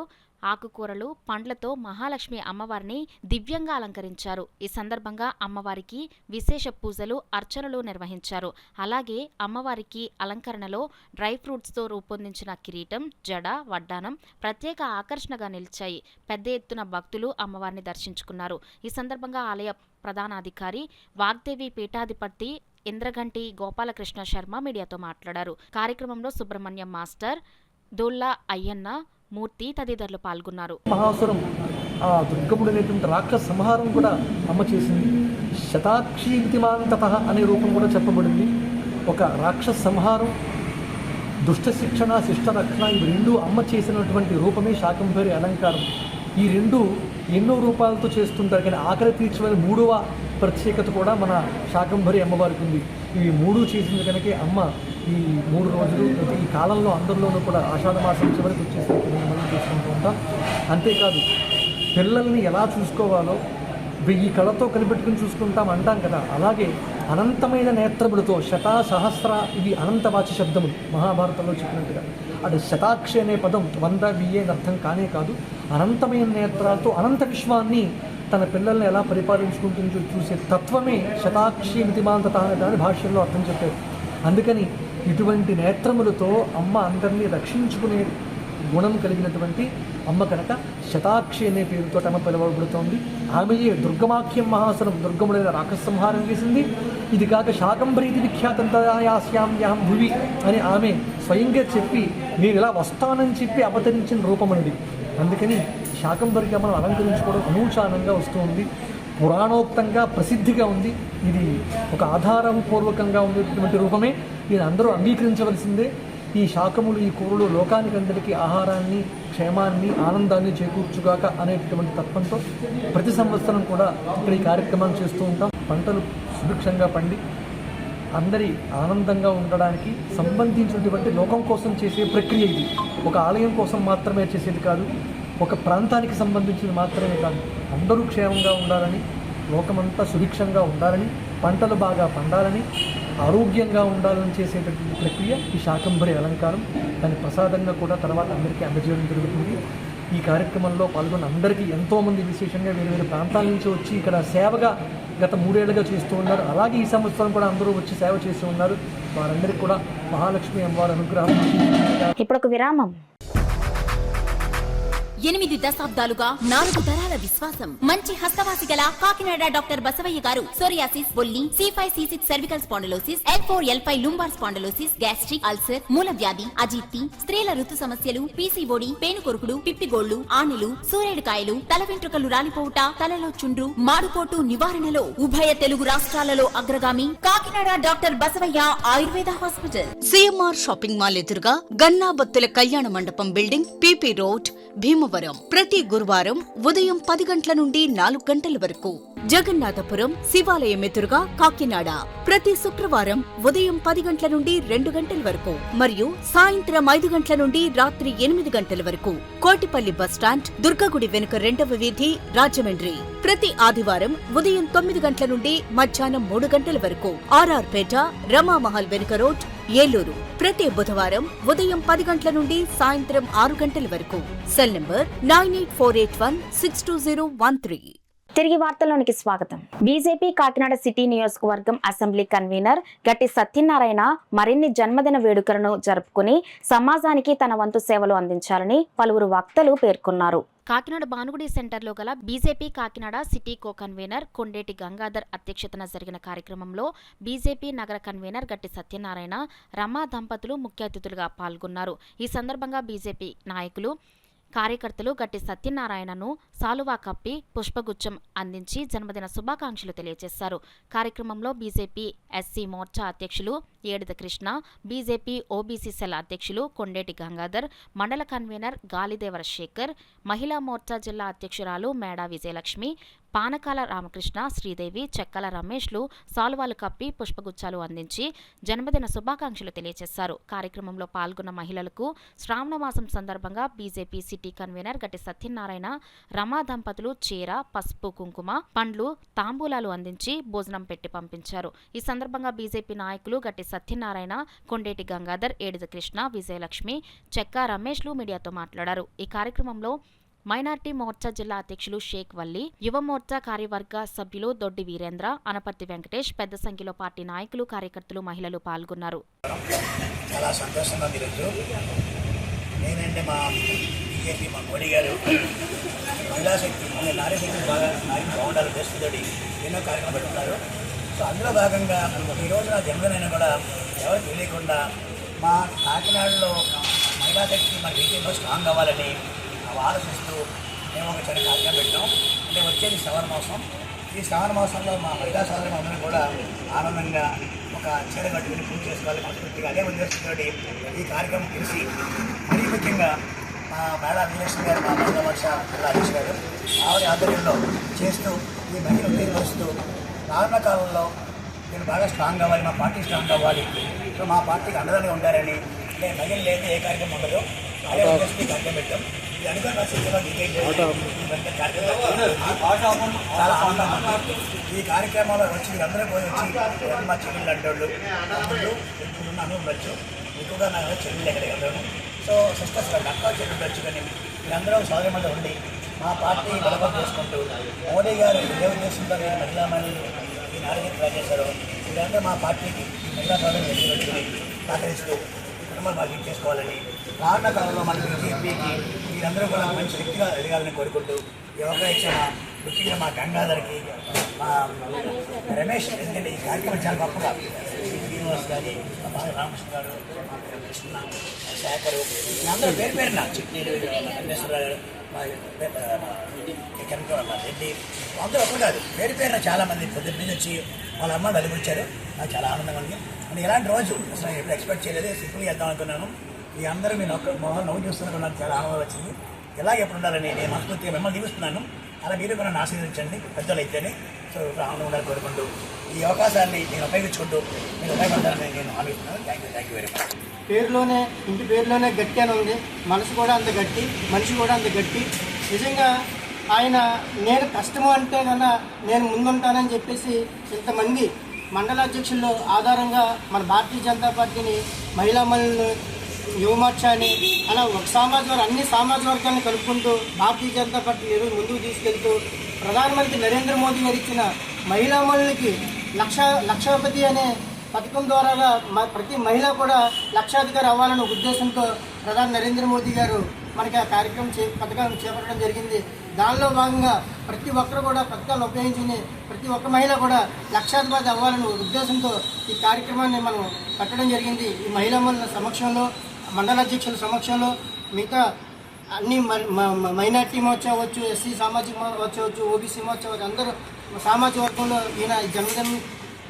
ఆకుకూరలు, పండ్లతో మహాలక్ష్మి అమ్మవారిని దివ్యంగా అలంకరించారు. ఈ సందర్భంగా అమ్మవారికి విశేష పూజలు, అర్చనలు నిర్వహించారు. అలాగే అమ్మవారికి అలంకరణలో డ్రై ఫ్రూట్స్తో రూపొందించిన కిరీటం, జడ, వడ్డానం ప్రత్యేక ఆకర్షణగా నిలిచాయి. పెద్ద ఎత్తున భక్తులు అమ్మవారిని దర్శించుకున్నారు. ఈ సందర్భంగా ఆలయ ప్రధానాధికారి వాగ్దేవి పీఠాధిపతి ఇంద్రగంటి గోపాలకృష్ణ శర్మ మీడియాతో మాట్లాడారు. కార్యక్రమంలో సుబ్రహ్మణ్యం మాస్టర్, దోల్లా అయ్యన్న, మూర్తి తదితరులు పాల్గొన్నారు. మహాసురం ఆ దుర్గముడు అనేటువంటి రాక్షస సంహారం కూడా అమ్మ చేసింది. శతాక్షి వితిమాంతత అనే రూపం కూడా చెప్పబడింది. ఒక రాక్షస సంహారం, దుష్ట శిక్షణ, శిష్ట రక్షణ, ఇవి రెండు అమ్మ చేసినటువంటి రూపమే శాకంభరి అలంకారం. ఈ రెండు ఎన్నో రూపాలతో చేస్తుంటారు, కానీ ఆకలి తీర్చమని మూడవ ప్రత్యేకత కూడా మన శాకంభరి అమ్మవారికి ఉంది. ఇవి మూడు చేసింది కనుక అమ్మ ఈ 3 రోజులు ఈ కాలంలో అందరిలోనూ కూడా ఆషాఢ మాసం చివరికి వచ్చేసరికి మనం చేసుకుంటూ ఉంటాం. అంతేకాదు పిల్లల్ని ఎలా చూసుకోవాలో 1000 కళతో కనిపెట్టుకుని చూసుకుంటాం అంటాం కదా, అలాగే అనంతమైన నేత్రములతో సహస్ర ఇవి అనంతవాచి శబ్దములు మహాభారతంలో చెప్పినట్టుగా. అది శతాక్షి అనే పదం 100, 1000 అని అర్థం కానే కాదు, అనంతమైన నేత్రాలతో అనంత విశ్వాన్ని తన పిల్లల్ని ఎలా పరిపాలించుకుంటుందో చూసే తత్వమే శతాక్షి మితిమాంతత అనే దాని భాష్యంలో అర్థం చెప్పారు. అందుకని ఇటువంటి నేత్రములతో అమ్మ అందరినీ రక్షించుకునే గుణం కలిగినటువంటి అమ్మ కనుక శతాక్షి అనే పేరుతో అమ్మ పిలువబడుతోంది. ఆమెయే దుర్గమాఖ్యం మహాసురం, దుర్గముడైన రాక్షస సంహారం చేసింది. ఇది కాక శాకంభరీతి విఖ్యాతంతయాస్యాం భువి అని ఆమె స్వయంగా చెప్పి నేను ఇలా వస్తానని చెప్పి అవతరించిన రూపమనిది. అందుకని శాకంభరిగా మనం అలంకరించుకోవడం అనూచానంగా వస్తూ ఉంది. పురాణోక్తంగా ప్రసిద్ధిగా ఉంది. ఇది ఒక ఆధారపూర్వకంగా ఉండేటువంటి రూపమే. దీని అందరూ అంగీకరించవలసిందే. ఈ శాకములు, ఈ కూరలు లోకానికి అందరికీ ఆహారాన్ని, క్షేమాన్ని, ఆనందాన్ని చేకూర్చుగాక అనేటటువంటి తత్వంతో ప్రతి సంవత్సరం కూడా ఇక్కడ ఈ కార్యక్రమాన్ని చేస్తూ ఉంటాం. పంటలు సుభిక్షంగా పండి అందరి ఆనందంగా ఉండడానికి సంబంధించినటువంటి లోకం కోసం చేసే ప్రక్రియ ఇది. ఒక ఆలయం కోసం మాత్రమే చేసేది కాదు, ఒక ప్రాంతానికి సంబంధించింది మాత్రమే కాదు. అందరూ క్షేమంగా ఉండాలని, లోకమంతా సుభిక్షంగా ఉండాలని, పంటలు బాగా పండాలని, ఆరోగ్యంగా ఉండాలని చేసేటటువంటి ప్రక్రియ ఈ శాకంబరి అలంకారం. దాని ప్రసాదంగా కూడా తర్వాత అందరికీ అందజేయడం జరుగుతుంది. ఈ కార్యక్రమంలో పాల్గొన్న అందరికీ ఎంతోమంది విశేషంగా వేరు వేరు ప్రాంతాల నుంచి వచ్చి ఇక్కడ సేవగా గత 3 ఏళ్లుగా చేస్తూ ఉన్నారు. అలాగే ఈ సంవత్సరం కూడా అందరూ వచ్చి సేవ చేస్తూ ఉన్నారు. వారందరికీ కూడా మహాలక్ష్మి అమ్మవారి అనుగ్రహం. ఇప్పుడు ఒక విరామం. 8 దశాబ్దాలుగా 4 తరాల విశ్వాసం. మంచి హస్తవాసి గల కాకినాడ డాక్టర్ బసవయ్య గారు సోరియాసిస్, బొల్లి, C5C6 cervical spondylosis, L4L5 lumbar spondylosis, gastric ulcer, మూల వ్యాధి, అజీర్తి, స్త్రీల ఋతు సమస్యలు, PCOD, పేనుకొరుకుడు, పిప్పిగోళ్లు, ఆనెలు, సూరేడుకాయలు, తల వెంట్రుకలు రాలిపోవుట, తలలో చుండ్రు, మాడుకోటు నివారణలో ఉభయ తెలుగు రాష్ట్రాలలో అగ్రగామి Kakinada doctor Basavayya Ayurveda hospital. CMR shopping mall ఎదురుగా గన్నాబత్తుల కళ్యాణ మండపం బిల్డింగ్, PP రోడ్, భీమవరం. ప్రతి గురువారం ఉదయం 10 గంటల నుండి 4 గంటల వరకు. జగన్నాథపురం శివాలయం ఎదురుగా కాకినాడ ప్రతి శుక్రవారం ఉదయం 10 గంటల నుండి 2 గంటల వరకు మరియు సాయంత్రం 5 గంటల నుండి రాత్రి 8 గంటల వరకు. కోటిపల్లి బస్టాండ్, దుర్గగుడి వెనుక 2వ వీధి, రాజమండ్రి ప్రతి ఆదివారం ఉదయం 9 గంటల నుండి మధ్యాహ్నం 3 గంటల వరకు. RR పేట, రమామహల్ వెనుక రోడ్, ఏలూరు ప్రతి బుధవారం ఉదయం 10 గంటల నుండి సాయంత్రం 6 గంటల వరకు. Cell number 9848162013. తిరిగి వార్తల్లోనికి స్వాగతం. బీజేపీ కాకినాడ సిటీ నియోజకవర్గం అసెంబ్లీ కన్వీనర్ గట్టి సత్యనారాయణ మరిన్ని జన్మదిన వేడుకలను జరుపుకుని సమాజానికి తన వంతు సేవలు అందించాలని పలువురు వక్తలు పేర్కొన్నారు. కాకినాడ భానుగుడి సెంటర్లో గల బీజేపీ కాకినాడ సిటీ కో కన్వీనర్ కొండేటి గంగాధర్ అధ్యక్షతన జరిగిన కార్యక్రమంలో బీజేపీ నగర కన్వీనర్ గట్టి సత్యనారాయణ, రమా దంపతులు ముఖ్య అతిథులుగా పాల్గొన్నారు. ఈ సందర్భంగా బీజేపీ నాయకులు, కార్యకర్తలు గట్టి సత్యనారాయణను సాలువా కప్పి పుష్పగుచ్చం అందించి జన్మదిన శుభాకాంక్షలు తెలియజేశారు. కార్యక్రమంలో బీజేపీ ఎస్సీ మోర్చా అధ్యక్షులు Edida Krishna, BJP OBC cell అధ్యక్షులు కొండేటి గంగాధర్, మండల కన్వీనర్ గాలిదేవర శేఖర్, మహిళా మోర్చా జిల్లా అధ్యక్షురాలు మేడా విజయలక్ష్మి, పానకాల రామకృష్ణ, శ్రీదేవి, చెక్కల రమేష్లు సాలువాలు కప్పి పుష్పగుచ్చాలు అందించి జన్మదిన శుభాకాంక్షలు తెలియజేశారు. కార్యక్రమంలో పాల్గొన్న మహిళలకు శ్రావణమాసం సందర్భంగా బీజేపీ సిటీ కన్వీనర్ గట్టి సత్యనారాయణ, రమా దంపతులు చీర, పసుపు, కుంకుమ, పండ్లు, తాంబూలాలు అందించి భోజనం పెట్టి పంపించారు. ఈ సందర్భంగా బీజేపీ నాయకులు గట్టి సత్యనారాయణ, కొండేటి గంగాధర్, ఏడిద కృష్ణ, విజయలక్ష్మి, చెక్క రమేష్లు మీడియాతో మాట్లాడారు. ఈ కార్యక్రమంలో మైనార్టీ మోర్చా జిల్లా అధ్యక్షులు షేక్ వల్లి, యువ మోర్చా కార్యవర్గ సభ్యులు దొడ్డి వీరేంద్ర, అనపర్తి వెంకటేష్, పెద్ద సంఖ్యలో పార్టీ నాయకులు, కార్యకర్తలు, మహిళలు పాల్గొన్నారు. చాలా సంతోషంగా ఈరోజు నేనంటే మా బీజేపీ మా మోడీ గారు మహిళాశక్తి అంటే నారీశక్తి బాగా నాయకులు బాగుండాలి దేశంతోటి ఎన్నో కార్యక్రమాలు పెట్టున్నారు. సో అందులో భాగంగా ఈరోజు నా జన్మదినైనా కూడా ఎవరు తెలియకుండా మా కాకినాడలో మహిళాశక్తి మన బీజేపీలో స్ట్రాంగ్ అవ్వాలని ఆలోచిస్తూ మేము ఒక చిన్న కార్యక్రమం పెట్టాం. అంటే వచ్చేది శ్రావణ మాసం. ఈ శ్రావణ మాసంలో మా మహిళా సోదరులు అందరూ కూడా ఆనందంగా ఒక చీర కట్టుకుని పూజ చేసుకోవాలి మనస్ఫూర్తిగా అదే ఉద్దేశంతో ఈ కార్యక్రమం తెలిసి మరీ ముఖ్యంగా మా మేడా విజయలక్ష్మి గారు, మా మహిళా వర్ష జిల్లా అధ్యక్షుడు గారు ఆవిడ ఆధ్వర్యంలో చేస్తూ ఈ మహిళ ఉత్తేజపరుస్తూ రానున్న కాలంలో నేను బాగా స్ట్రాంగ్ అవ్వాలి, మా పార్టీ స్ట్రాంగ్ అవ్వాలి, సో మా పార్టీకి అండదండగా ఉండాలని, అంటే మహిళలు లేని ఏ కార్యక్రమం ఉండదు అదే ఉద్దేశంతో కార్యక్రమం పెట్టాం. ఇది అనుకున్న చాలా ఆనందంగా ఈ కార్యక్రమంలో వచ్చి అందరూ పోయి వచ్చి మా చెల్లెళ్ళు అంటోళ్ళు తమ్ముళ్ళు అన్నీ ఉండొచ్చు, ఎక్కువగా నాకు చెల్లెళ్ళు ఎక్కడికి అందరూ. సో సిస్టర్స్ అక్క చెల్లెళ్ళు వచ్చు, కానీ వీళ్ళందరూ సోదరి మధ్య ఉండి మా పార్టీ బలపం చేసుకుంటూ మోడీ గారు ఏ ఉద్దేశంతో మహిళా మహిళలు ఈ నాలుగు ట్రై చేశారో వీళ్ళందరూ మా పార్టీకి మహిళా సోదరులు పెట్టుకుని సహకరిస్తూ కుటుంబాలు బాగా చేసుకోవాలని, రానున్న కాలంలో మన బీజేపీకి వీరందరూ కూడా మంచి శక్తిగా ఎదగాలని కోరుకుంటూ ఈ అవకాశం ముఖ్యంగా మా గంగాధర్కి, మా రమేష్, ఎందుకంటే ఈ కార్యక్రమం చాలా గొప్పగా శ్రీనివాస్ గారి, మా బాగా రామకృష్ణ గారు, మా కృష్ణ, శేఖరు, అందరూ పేరు పేరున చిట్నీలు, వెంకటేశ్వరరావు గారు, మా కెంక, మా రెడ్డి, అందరూ ఒక్క కాదు పేరు పేరున చాలామంది పొద్దున్న వచ్చి వాళ్ళ అమ్మ వెలుగుచ్చారు. నాకు చాలా ఆనందంగా ఉంది. అంటే ఇలాంటి రోజు అసలు ఎప్పుడు ఎక్స్పెక్ట్ చేయలేదు, సింపుల్గా వెళ్దాం అనుకున్నాను. మీ అందరూ మీ మొహం నవ్వు చూస్తున్నప్పుడు నాకు చాలా ఆనందం వచ్చింది. ఎలా ఎప్పుడు ఉండాలని నేను మనస్ఫూర్తిగా మిమ్మల్ని దీవిస్తున్నాను. అలా మీరు కూడా నన్ను ఆశీర్వదించండి పెద్దలు అయితేనే. సో ఆనందం ఉండాలి కోరుకుంటూ ఈ అవకాశాన్ని నేను ఉపయోగించుకుంటూ మీరు ఉపయోగపడాలని నేను ఆలోచిస్తున్నాను. Thank you very much. పేరులోనే ఇంటి పేరులోనే గట్టి అని ఉంది, మనసు కూడా అంత గట్టి, మనిషి కూడా అంత గట్టి. నిజంగా ఆయన నేను కష్టము అంటే కన్నా నేను ముందుంటానని చెప్పేసి ఇంతమంది మండలాధ్యక్షుల్లో ఆధారంగా మన భారతీయ జనతా పార్టీని మహిళా మహిళలు యువమోర్చాని అలా ఒక అన్ని సామాజిక వర్గాన్ని కలుపుకుంటూ భారతీయ జనతా పార్టీ ముందుకు తీసుకెళ్తూ ప్రధానమంత్రి నరేంద్ర మోదీ గారు ఇచ్చిన మహిళా మహిళలకి లక్షాధిపతి అనే పథకం ద్వారా ప్రతి మహిళ కూడా లక్షాధికారి అవ్వాలనే ఉద్దేశంతో ప్రధాని నరేంద్ర మోదీ గారు మనకి ఆ పథకాన్ని చేపట్టడం జరిగింది. దానిలో భాగంగా ప్రతి ఒక్కరు కూడా పథకాలను ఉపయోగించుకుని ప్రతి ఒక్క మహిళ కూడా లక్షాధిపతి అవ్వాలనే ఉద్దేశంతో ఈ కార్యక్రమాన్ని మనం పెట్టడం జరిగింది. ఈ మహిళా మహిళల సమక్షంలో, మండలాధ్యక్షుల సమక్షంలో, మిగతా అన్ని మైనార్టీ మోర్చా అవ్వచ్చు, ఎస్సీ సామాజిక మోర్చా అవ్వచ్చు, ఓబీసీ మోర్చా అవ్వచ్చు, అందరూ సామాజిక వర్గంలో ఈయన జన్మదినం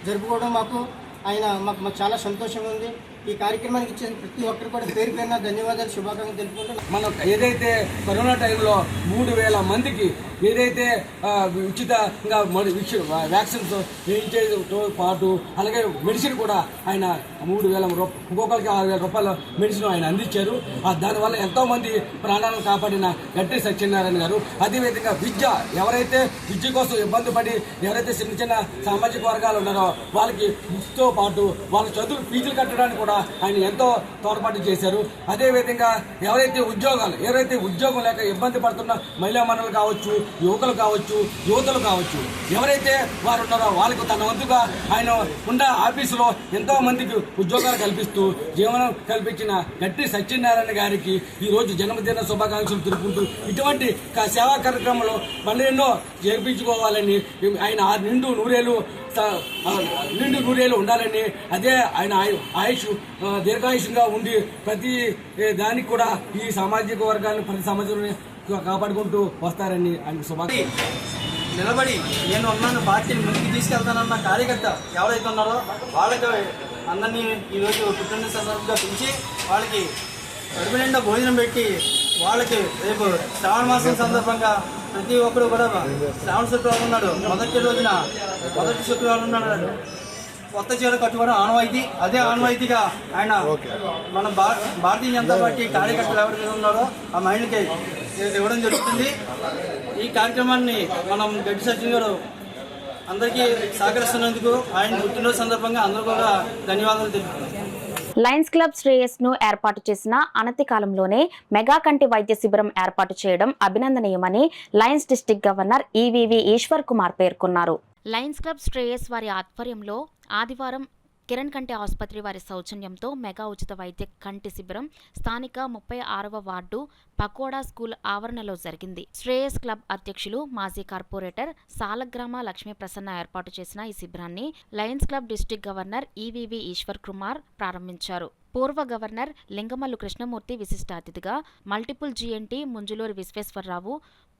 జరుపుకోవడం మాకు చాలా సంతోషంగా ఉంది. ఈ కార్యక్రమానికి ఇచ్చిన ప్రతి ఒక్కరు కూడా పేరు పేరున ధన్యవాదాలు, శుభాకాంక్షలు తెలుపుకుంటున్నాం. మనం ఏదైతే కరోనా టైంలో 3000 మందికి ఏదైతే ఉచితంగా వ్యాక్సిన్స్ వేయించేతో పాటు అలాగే మెడిసిన్ కూడా ఆయన 3000 ఒక్కొక్కరికి 6000 రూపాయల మెడిసిన్ ఆయన అందించారు. దానివల్ల ఎంతోమంది ప్రాణాలను కాపాడిన గట్టి సత్యనారాయణ గారు. అదేవిధంగా విద్య, ఎవరైతే విద్య కోసం ఇబ్బంది పడి ఎవరైతే చిన్న చిన్న సామాజిక వర్గాలు ఉన్నారో వాళ్ళకి బుక్స్తో పాటు వాళ్ళ చదువు ఫీజులు కట్టడానికి కూడా ఆయన ఎంతో తోడ్పాటు చేశారు. అదేవిధంగా ఎవరైతే ఉద్యోగం లేక ఇబ్బంది పడుతున్న మహిళా మనులు కావచ్చు, యువకులు కావచ్చు, యువతులు కావచ్చు, ఎవరైతే వారు ఉన్నారో వాళ్ళకు తన వంతుగా ఆయన ఉన్న ఆఫీసులో ఎంతో మందికి ఉద్యోగాలు కల్పిస్తూ జీవనం కల్పించిన గట్టి సత్యనారాయణ గారికి ఈరోజు జన్మదిన శుభాకాంక్షలు తెలుపుకుంటూ ఇటువంటి సేవా కార్యక్రమంలో మళ్ళెన్నో జరిపించుకోవాలని ఆయన నిండు నూరేళ్ళు ఉండాలని, అదే ఆయన ఆయుష్ దీర్ఘాయుషంగా ఉండి ప్రతి దానికి కూడా ఈ సామాజిక వర్గాన్ని ప్రతి సమాజాన్ని కాపాడుకుంటూ వస్తారని ఆయన శుభాకాంక్షలు. నిలబడి నేను ఉన్నాను, పార్టీని ముందుకు తీసుకెళ్తానన్న కార్యకర్త ఎవరైతే ఉన్నారో వాళ్ళకి అందరినీ ఈరోజు పుట్టిన సందర్భంగా పిలిచి వాళ్ళకి కడుపు నిండా భోజనం పెట్టి వాళ్ళకి రేపు శ్రావణ మాసం సందర్భంగా ప్రతి ఒక్కరు కూడా శ్రావణ శుక్రవారం ఉన్నాడు, మొదటి శుక్రవారం ఉన్నాడు, కొత్త చీర కట్టుకోవడం ఆనవాయితీ. అదే ఆనవాయితీగా ఆయన మన భారతీయ జనతా పార్టీ కార్యకర్తలు ఎవరైతే ఉన్నారో ఆ మహిళకి ఇవ్వడం జరుగుతుంది. ఈ కార్యక్రమాన్ని మనం గడ్డి సచిన్ గారు అందరికీ సహకరిస్తున్నందుకు ఆయన పుట్టినరోజు సందర్భంగా అందరూ కూడా ధన్యవాదాలు తెలుపుతున్నారు. లయన్స్ క్లబ్ శ్రేయస్ ను ఏర్పాటు చేసిన అనతి కాలంలోనే మెగా కంటి వైద్య శిబిరం ఏర్పాటు చేయడం అభినందనీయమని Lions district governor EVV Eshwar Kumar పేర్కొన్నారు. లయన్స్ క్లబ్ శ్రేయస్ వారి ఆధ్వర్యంలో ఆదివారం కిరణ్ కంటి ఆసుపత్రి వారి సౌజన్యంతో మెగా ఉచిత వైద్య కంటి శిబిరం స్థానిక 36వ వార్డు పకోడా స్కూల్ ఆవరణలో జరిగింది. శ్రేయస్ క్లబ్ అధ్యక్షులు మాజీ కార్పొరేటర్ సాలగ్రామ లక్ష్మీ ప్రసన్న ఏర్పాటు చేసిన ఈ శిబిరాన్ని Lions Club district governor EVV Eshwar Kumar ప్రారంభించారు. పూర్వ గవర్నర్ లింగమల్లు కృష్ణమూర్తి విశిష్ట అతిథిగా, మల్టిపుల్ జీఎన్టీ ముంజులూరి విశ్వేశ్వరరావు,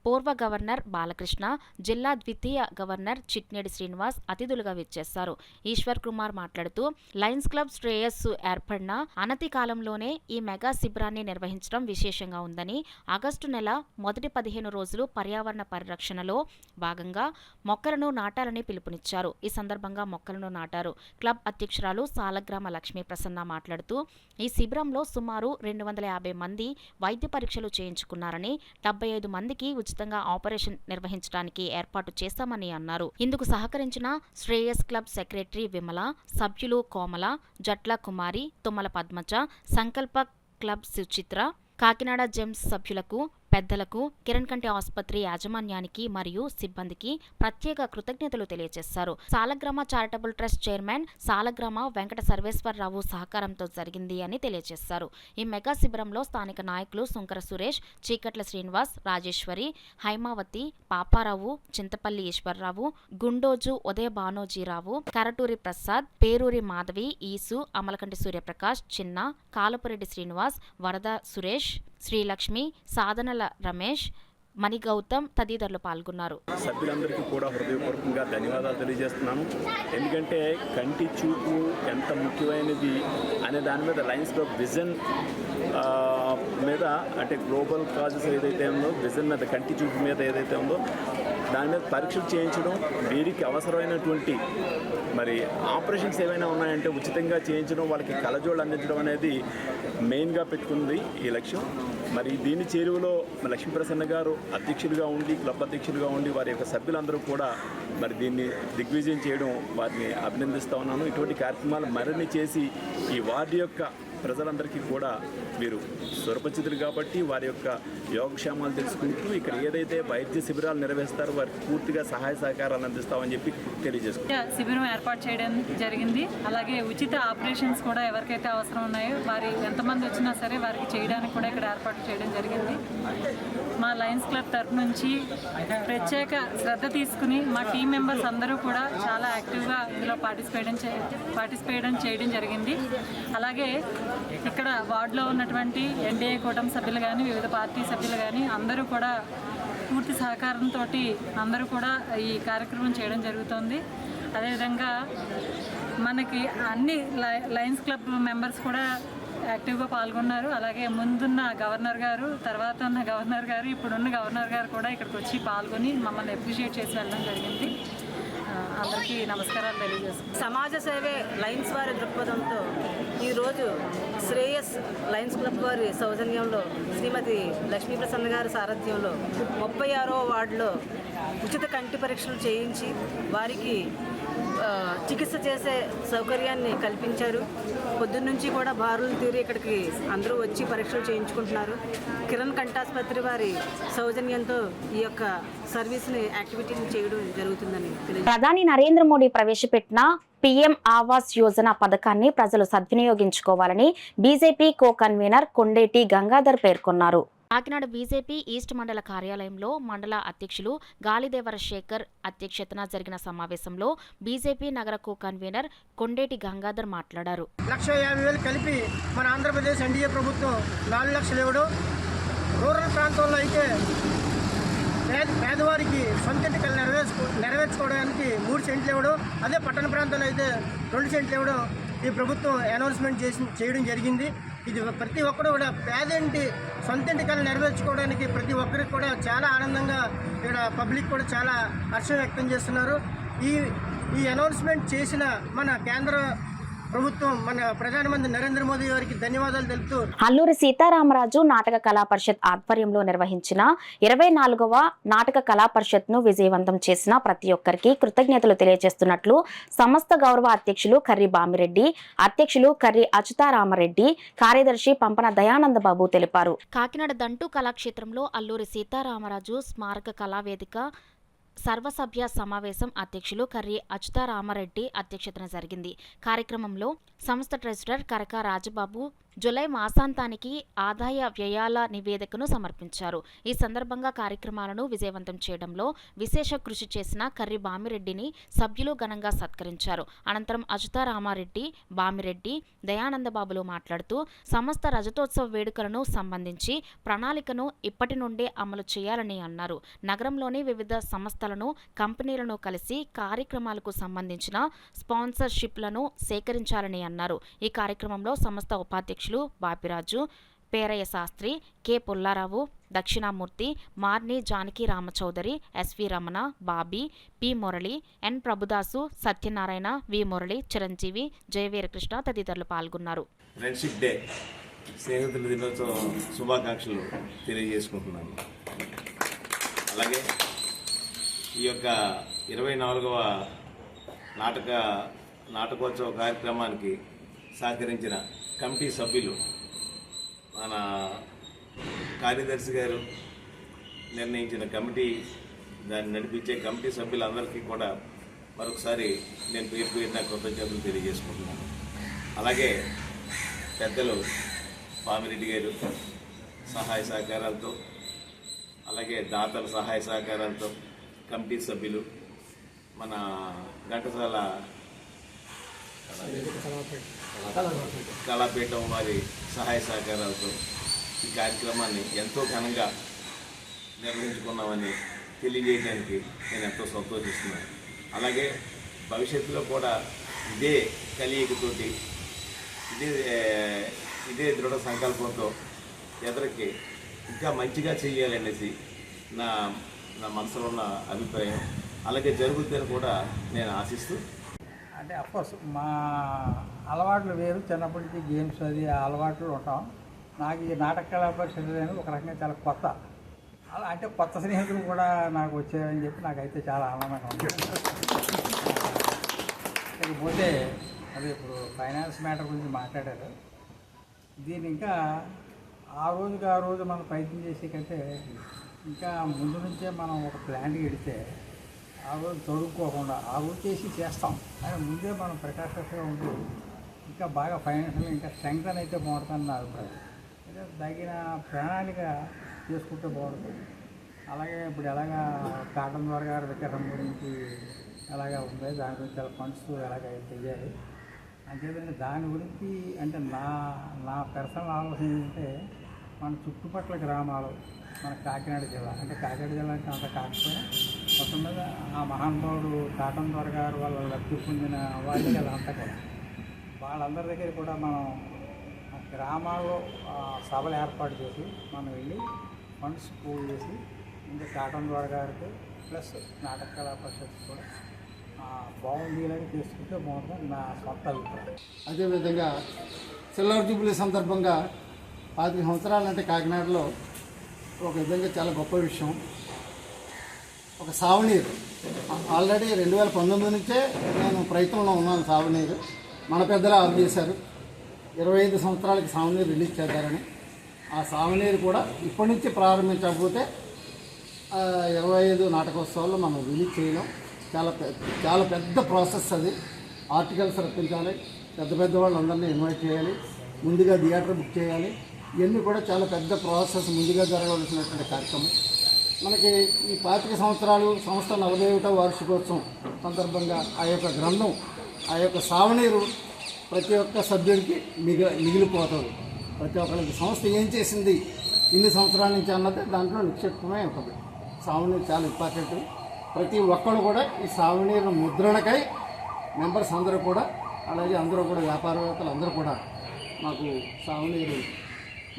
పూర్వ గవర్నర్ బాలకృష్ణ, జిల్లా ద్వితీయ గవర్నర్ చిట్నేడి శ్రీనివాస్ అతిథులుగా విచ్చేశారు. ఈశ్వర్ కుమార్ మాట్లాడుతూ లయన్స్ క్లబ్ శ్రేయస్సు ఏర్పడిన అనతి కాలంలోనే ఈ మెగా శిబిరాన్ని నిర్వహించడం విశేషంగా ఉందని, ఆగస్టు నెల మొదటి 15 రోజులు పర్యావరణ పరిరక్షణలో భాగంగా మొక్కలను నాటాలని పిలుపునిచ్చారు. ఈ సందర్భంగా మొక్కలను నాటారు. క్లబ్ అధ్యక్షురాలు సాలగ్రామ లక్ష్మీ ప్రసన్న మాట్లాడుతూ ఈ శిబిరంలో సుమారు 250 మంది వైద్య పరీక్షలు చేయించుకున్నారని, 75 మందికి ఉచితంగా ఆపరేషన్ నిర్వహించడానికి ఏర్పాటు చేశామని అన్నారు. ఇందుకు సహకరించిన శ్రేయస్ క్లబ్ సెక్రటరీ విమల, సభ్యులు కోమల, జట్ల కుమారి, తుమ్మల పద్మజ, సంకల్ప క్లబ్ సుచిత్ర, కాకినాడ జెమ్స్ సభ్యులకు, పెద్దలకు, కిరణ్ కంటి ఆసుపత్రి యాజమాన్యానికి మరియు సిబ్బందికి ప్రత్యేక కృతజ్ఞతలు తెలియజేశారు. సాలగ్రామ చారిటబుల్ ట్రస్ట్ చైర్మన్ సాలగ్రామ వెంకట సర్వేశ్వరరావు సహకారంతో జరిగింది అని తెలియజేశారు. ఈ మెగా శిబిరంలో స్థానిక నాయకులు సుంకర సురేష్, చీకట్ల శ్రీనివాస్, రాజేశ్వరి, హైమావతి, పాపారావు, చింతపల్లి ఈశ్వరరావు, గుండోజు ఉదయ బానోజీరావు, కరటూరి ప్రసాద్, పేరూరి మాధవి, ఈసు, అమలకంటి సూర్యప్రకాష్, చిన్న, కాలపురెడ్డి శ్రీనివాస్, వరద సురేష్, శ్రీలక్ష్మి, సాధనల రమేష్, మణి గౌతమ్ తదితరులు పాల్గొన్నారు. సభ్యులందరికీ కూడా హృదయపూర్వకంగా ధన్యవాదాలు తెలియజేస్తున్నాను. ఎందుకంటే కంటి చూపు ఎంత ముఖ్యమైనది అనే దాని మీద లయన్స్ క్లబ్ విజన్ మీద, అంటే గ్లోబల్ కాజెస్ ఏదైతే ఉందో విజన్ మీద, కంటి చూపు మీద ఏదైతే ఉందో దాని మీద పరీక్షలు చేయించడం, వీరికి అవసరమైనటువంటి మరి ఆపరేషన్స్ ఏమైనా ఉన్నాయంటే ఉచితంగా చేయించడం, వాళ్ళకి కళ్ళజోళ్ళు అందించడం అనేది మెయిన్గా పెట్టుకుంది ఈ లక్ష్యం. మరి దీని చేరువలో లక్ష్మీప్రసన్న గారు అధ్యక్షులుగా ఉండి, క్లబ్ అధ్యక్షులుగా ఉండి వారి యొక్క సభ్యులందరూ కూడా మరి దీన్ని దిగ్విజయం చేయడం వారిని అభినందిస్తూ ఉన్నాను. ఇటువంటి కార్యక్రమాలు మరిన్ని చేసి ఈ వార్డు యొక్క ప్రజలందరికీ కూడా వీరు సురపరిచితులు కాబట్టి వారి యొక్క యోగక్షేమాలు తెలుసుకుంటూ ఇక్కడ ఏదైతే వైద్య శిబిరాలు నిర్వహిస్తారో వారికి పూర్తిగా సహాయ సహకారాలు అందిస్తామని చెప్పి తెలియజేసుకుంటాం. శిబిరం ఏర్పాటు చేయడం జరిగింది. అలాగే ఉచిత ఆపరేషన్స్ కూడా ఎవరికైతే అవసరం ఉన్నాయో వారి ఎంతమంది వచ్చినా సరే వారికి చేయడానికి కూడా ఇక్కడ ఏర్పాటు చేయడం జరిగింది. మా లయన్స్ క్లబ్ తరఫు నుంచి ప్రత్యేక శ్రద్ధ తీసుకుని మా టీం మెంబర్స్ అందరూ కూడా చాలా యాక్టివ్గా ఇందులో పార్టిసిపేట్ చేయడం జరిగింది. అలాగే ఇక్కడ వార్డులో ఉన్నటువంటి ఎన్డీఏ కూటమి సభ్యులు కానీ వివిధ పార్టీ సభ్యులు కానీ అందరూ కూడా పూర్తి సహకారంతో అందరూ కూడా ఈ కార్యక్రమం చేయడం జరుగుతుంది. అదేవిధంగా మనకి అన్ని లయన్స్ క్లబ్ మెంబర్స్ కూడా యాక్టివ్గా పాల్గొన్నారు. అలాగే ముందున్న గవర్నర్ గారు, తర్వాత ఉన్న గవర్నర్ గారు, ఇప్పుడున్న గవర్నర్ గారు కూడా ఇక్కడికి వచ్చి పాల్గొని మమ్మల్ని అప్రిషియేట్ చేసి వెళ్ళడం జరిగింది. అందరికీ నమస్కారాలు తెలియజేస్తున్నాను. సమాజ సేవే లయన్స్ వారి దృక్పథంతో ఈరోజు శ్రేయస్ లయన్స్ క్లబ్ వారి సౌజన్యంలో శ్రీమతి లక్ష్మీప్రసన్న గారి సారథ్యంలో 36వ వార్డులో ఉచిత కంటి పరీక్షలు చేయించి వారికి చికిత్స చేసే సౌకర్యాన్ని కల్పించారు. పొద్దున్నుంచి కూడా బారులు తీరి ఇక్కడికి అందరూ వచ్చి పరీక్షలు చేయించుకుంటున్నారు. కిరణ్ కంటాసుపత్రి వారి సౌజన్యంతో ఈ యొక్క సర్వీస్ని యాక్టివిటీని చేయడం జరుగుతుందని తెలియదు. ప్రధాని నరేంద్ర మోడీ ప్రవేశపెట్టిన పీఎం ఆవాస్ యోజన పథకాన్ని ప్రజలు సద్వినియోగించుకోవాలని BJP co convener Kondeti Gangadhar పేర్కొన్నారు. కాకినాడ బీజేపీ ఈస్ట్ మండల కార్యాలయంలో మండల అధ్యక్షులు గాలిదేవర శేఖర్ అధ్యక్షతన జరిగిన సమావేశంలో బీజేపీ నగర కో కన్వీనర్ కొండేటి గంగాధర్ మాట్లాడారు. 1,50,000 కలిపి మన ఆంధ్రప్రదేశ్ ఎన్డీఏ ప్రభుత్వం 4 లక్షలు ఇవ్వడం, రూరల్ ప్రాంతాల్లో అయితే పేదవారికి సొంత ఎన్నికలు నెరవేర్చుకోవడానికి 3 సెంట్లు ఇవ్వడం, అదే పట్టణ ప్రాంతాల్లో అయితే 2 సెంట్లు ఇవ్వడం ఈ ప్రభుత్వం అనౌన్స్మెంట్ చేయడం జరిగింది. ఇది ప్రతి ఒక్కరు కూడా పేదింటి సొంత ఎన్నికలు నెరవేర్చుకోవడానికి ప్రతి ఒక్కరికి కూడా చాలా ఆనందంగా ఇక్కడ పబ్లిక్ కూడా చాలా హర్షం వ్యక్తం చేస్తున్నారు. ఈ అనౌన్స్మెంట్ చేసిన మన కేంద్ర ప్రభుత్వం, మన ప్రధానమంత్రి నరేంద్ర మోదీ గారికి ధన్యవాదాలు తెలుపుతూ అల్లూరి సీతారామరాజు నాటక కళా పరిషత్ ఆధ్వర్యంలో నిర్వహించిన 24వ నాటక కళా పరిషత్ ను విజయవంతం చేసిన ప్రతి ఒక్కరికి కృతజ్ఞతలు తెలియజేస్తున్నట్లు సంస్థ గౌరవ అధ్యక్షులు కర్రి బామిరెడ్డి, అధ్యక్షులు కర్రి అచ్యుతారామరెడ్డి, కార్యదర్శి పంపన దయానంద బాబు తెలిపారు. కాకినాడ దంటు కళాక్షేత్రంలో అల్లూరి సీతారామరాజు స్మారక కళావేదిక సర్వసభ్య సమావేశం అధ్యక్షులు కర్రి అచ్యుతారామరెడ్డి అధ్యక్షతన జరిగింది. కార్యక్రమంలో సంస్థ ట్రెజరర్ కరక రాజబాబు జులై మాసాంతానికి ఆదాయ వ్యయాల నివేదికను సమర్పించారు. ఈ సందర్భంగా కార్యక్రమాలను విజయవంతం చేయడంలో విశేష కృషి చేసిన కర్రి బామిరెడ్డిని సభ్యులు ఘనంగా సత్కరించారు. అనంతరం అచ్యుతారామారెడ్డి, బామిరెడ్డి, దయానందబాబులు మాట్లాడుతూ సంస్థ రజతోత్సవ వేడుకలను సంబంధించి ప్రణాళికను ఇప్పటి నుండే అమలు చేయాలని అన్నారు. నగరంలోని వివిధ సంస్థలను, కంపెనీలను కలిసి కార్యక్రమాలకు సంబంధించిన స్పాన్సర్షిప్లను సేకరించాలని అన్నారు. ఈ కార్యక్రమంలో సంస్థ ఉపాధ్యక్షులు Bapiraju, Perayya Sastri, K Pullarao, Dakshinamurthy, Marni Janaki Ramachowdary, SV Ramana, Bobby, P Murali, N Prabhudasu, Satyanarayana, V Murali, Chiranjeevi, Jayaveerakrishna తదితరులు పాల్గొన్నారు. ఫ్రెండ్షిప్ డే స్నేహితుల దినోత్సవం శుభాకాంక్షలు తెలియజేసుకుంటున్నాను. అలాగే ఈ యొక్క 24వ నాటకోత్సవ కార్యక్రమానికి సహకరించిన కమిటీ సభ్యులు, మన కార్యదర్శి గారు నిర్ణయించిన కమిటీ, దాన్ని నడిపించే కమిటీ సభ్యులందరికీ కూడా మరొకసారి నేను పేరున కృతజ్ఞతలు తెలియజేసుకుంటున్నాను. అలాగే పెద్దలు పామిరెడ్డి గారు సహాయ సహకారాలతో, అలాగే దాతల సహాయ సహకారాలతో, కమిటీ సభ్యులు, మన ఘంటసాల కళాపీఠం వారి సహాయ సహకారాలతో ఈ కార్యక్రమాన్ని ఎంతో ఘనంగా నిర్వహించుకున్నామని తెలియజేయడానికి నేను ఎంతో సంతోషిస్తున్నాను. అలాగే భవిష్యత్తులో కూడా ఇదే కలయికతోటి ఇదే దృఢ సంకల్పంతో ఎదరికి ఇంకా మంచిగా చేయాలనేసి నా మనసులో ఉన్న అభిప్రాయం. అలాగే జరుగుతుందని కూడా నేను ఆశిస్తూ, అంటే అఫ్కోర్స్ మా అలవాట్లు వేరు, చిన్నప్పటి నుంచి గేమ్స్ అది అలవాట్లు ఉంటాం. నాకు ఈ నాటక కళా పరిషత్ అనేది ఒక రకంగా చాలా కొత్త, అలా అంటే కొత్త స్నేహితులు కూడా నాకు వచ్చారని చెప్పి నాకైతే చాలా ఆనందంగా ఉంది. లేకపోతే అదే ఇప్పుడు ఫైనాన్స్ మ్యాటర్ గురించి మాట్లాడారు. దీన్ని ఇంకా ఆ రోజు మనం ప్రయత్నం చేసే కంటే ఇంకా ముందు నుంచే మనం ఒక ప్లాన్కి వెడితే ఆ రోజు తొడుక్కోకుండా ఆ రోజు చేస్తాం. కానీ ముందే మనం ప్రికాషన్స్గా ఉండి ఇంకా బాగా ఫైనాన్షియల్ ఇంకా స్ట్రెంగ్త్ అయితే బాగుంటుందని నా అభిప్రాయం. అయితే తగిన ప్రణాళిక చేసుకుంటే బాగుంటుంది. అలాగే ఇప్పుడు ఎలాగా కాటన్ ద్వారా విగ్రహం గురించి ఎలాగా ఉంది, దాని గురించి చాలా ఫండ్స్ ఎలాగ తెలియాలి అంతేదంటే దాని గురించి అంటే నా పర్సనల్ ఆలోచన ఏంటంటే మన చుట్టుపక్కల గ్రామాలు, మన కాకినాడ జిల్లా అంటే కాకినాడ జిల్లా అంటే అంత కాకపోయినా మొత్తం మీద ఆ మహానుభావుడు కాటన్ ద్వారా గారు వాళ్ళ లబ్ధి పొందిన వాళ్ళకి అంతా కూడా వాళ్ళందరి దగ్గర కూడా మనం గ్రామాల్లో సభలు ఏర్పాటు చేసి మనం వెళ్ళి ఫండ్స్ పూల్ చేసి ఇంకా కాటన్ ద్వారా గారికి ప్లస్ నాటక కళా పరిషత్ కూడా బాగుండేలాగా చేసుకుంటే బాగుంటుంది నా సొంత అభిప్రాయం. అదేవిధంగా సిల్వర్ జూబ్లీ సందర్భంగా 5 సంవత్సరాలంటే కాకినాడలో ఒక విధంగా చాలా గొప్ప విషయం. ఒక సాగునీరు ఆల్రెడీ 2019 నుంచే నేను ప్రయత్నంలో ఉన్నాను. సాగునీరు మన పెద్దలు ఆఫ్ చేశారు, 25 సంవత్సరాలకి సాగునీరు రిలీజ్ చేద్దారని. ఆ సాగునీరు కూడా ఇప్పటి నుంచి ప్రారంభించకపోతే 25 నాటకోత్సవాల్లో మనం రిలీజ్ చేయలేం. చాలా పెద్ద ప్రాసెస్ అది. ఆర్టికల్స్ రప్పించాలి, పెద్ద వాళ్ళందరినీ ఇన్వైట్ చేయాలి, ముందుగా థియేటర్ బుక్ చేయాలి. ఇవన్నీ కూడా చాలా పెద్ద ప్రాసెస్, ముందుగా జరగవలసినటువంటి కార్యక్రమం. మనకి ఈ 25 సంవత్సరాలు సంస్థ 41వ వార్షికోత్సవం సందర్భంగా ఆ యొక్క గ్రంథం, ఆ యొక్క సావనీరు ప్రతి ఒక్క సభ్యుడికి మిగిలిపోతుంది. ప్రతి ఒక్కరికి సంస్థ ఏం చేసింది ఇన్ని సంవత్సరాల నుంచి అన్నది దాంట్లో నిక్షిప్తమై ఉంటుంది. సావనీరు చాలా ఇంపార్టెంట్. ప్రతి ఒక్కరు కూడా ఈ సావనీరు ముద్రణకై మెంబర్స్ అందరూ కూడా, అలాగే అందరూ కూడా వ్యాపారవేత్తలు అందరూ కూడా మాకు సావనీరు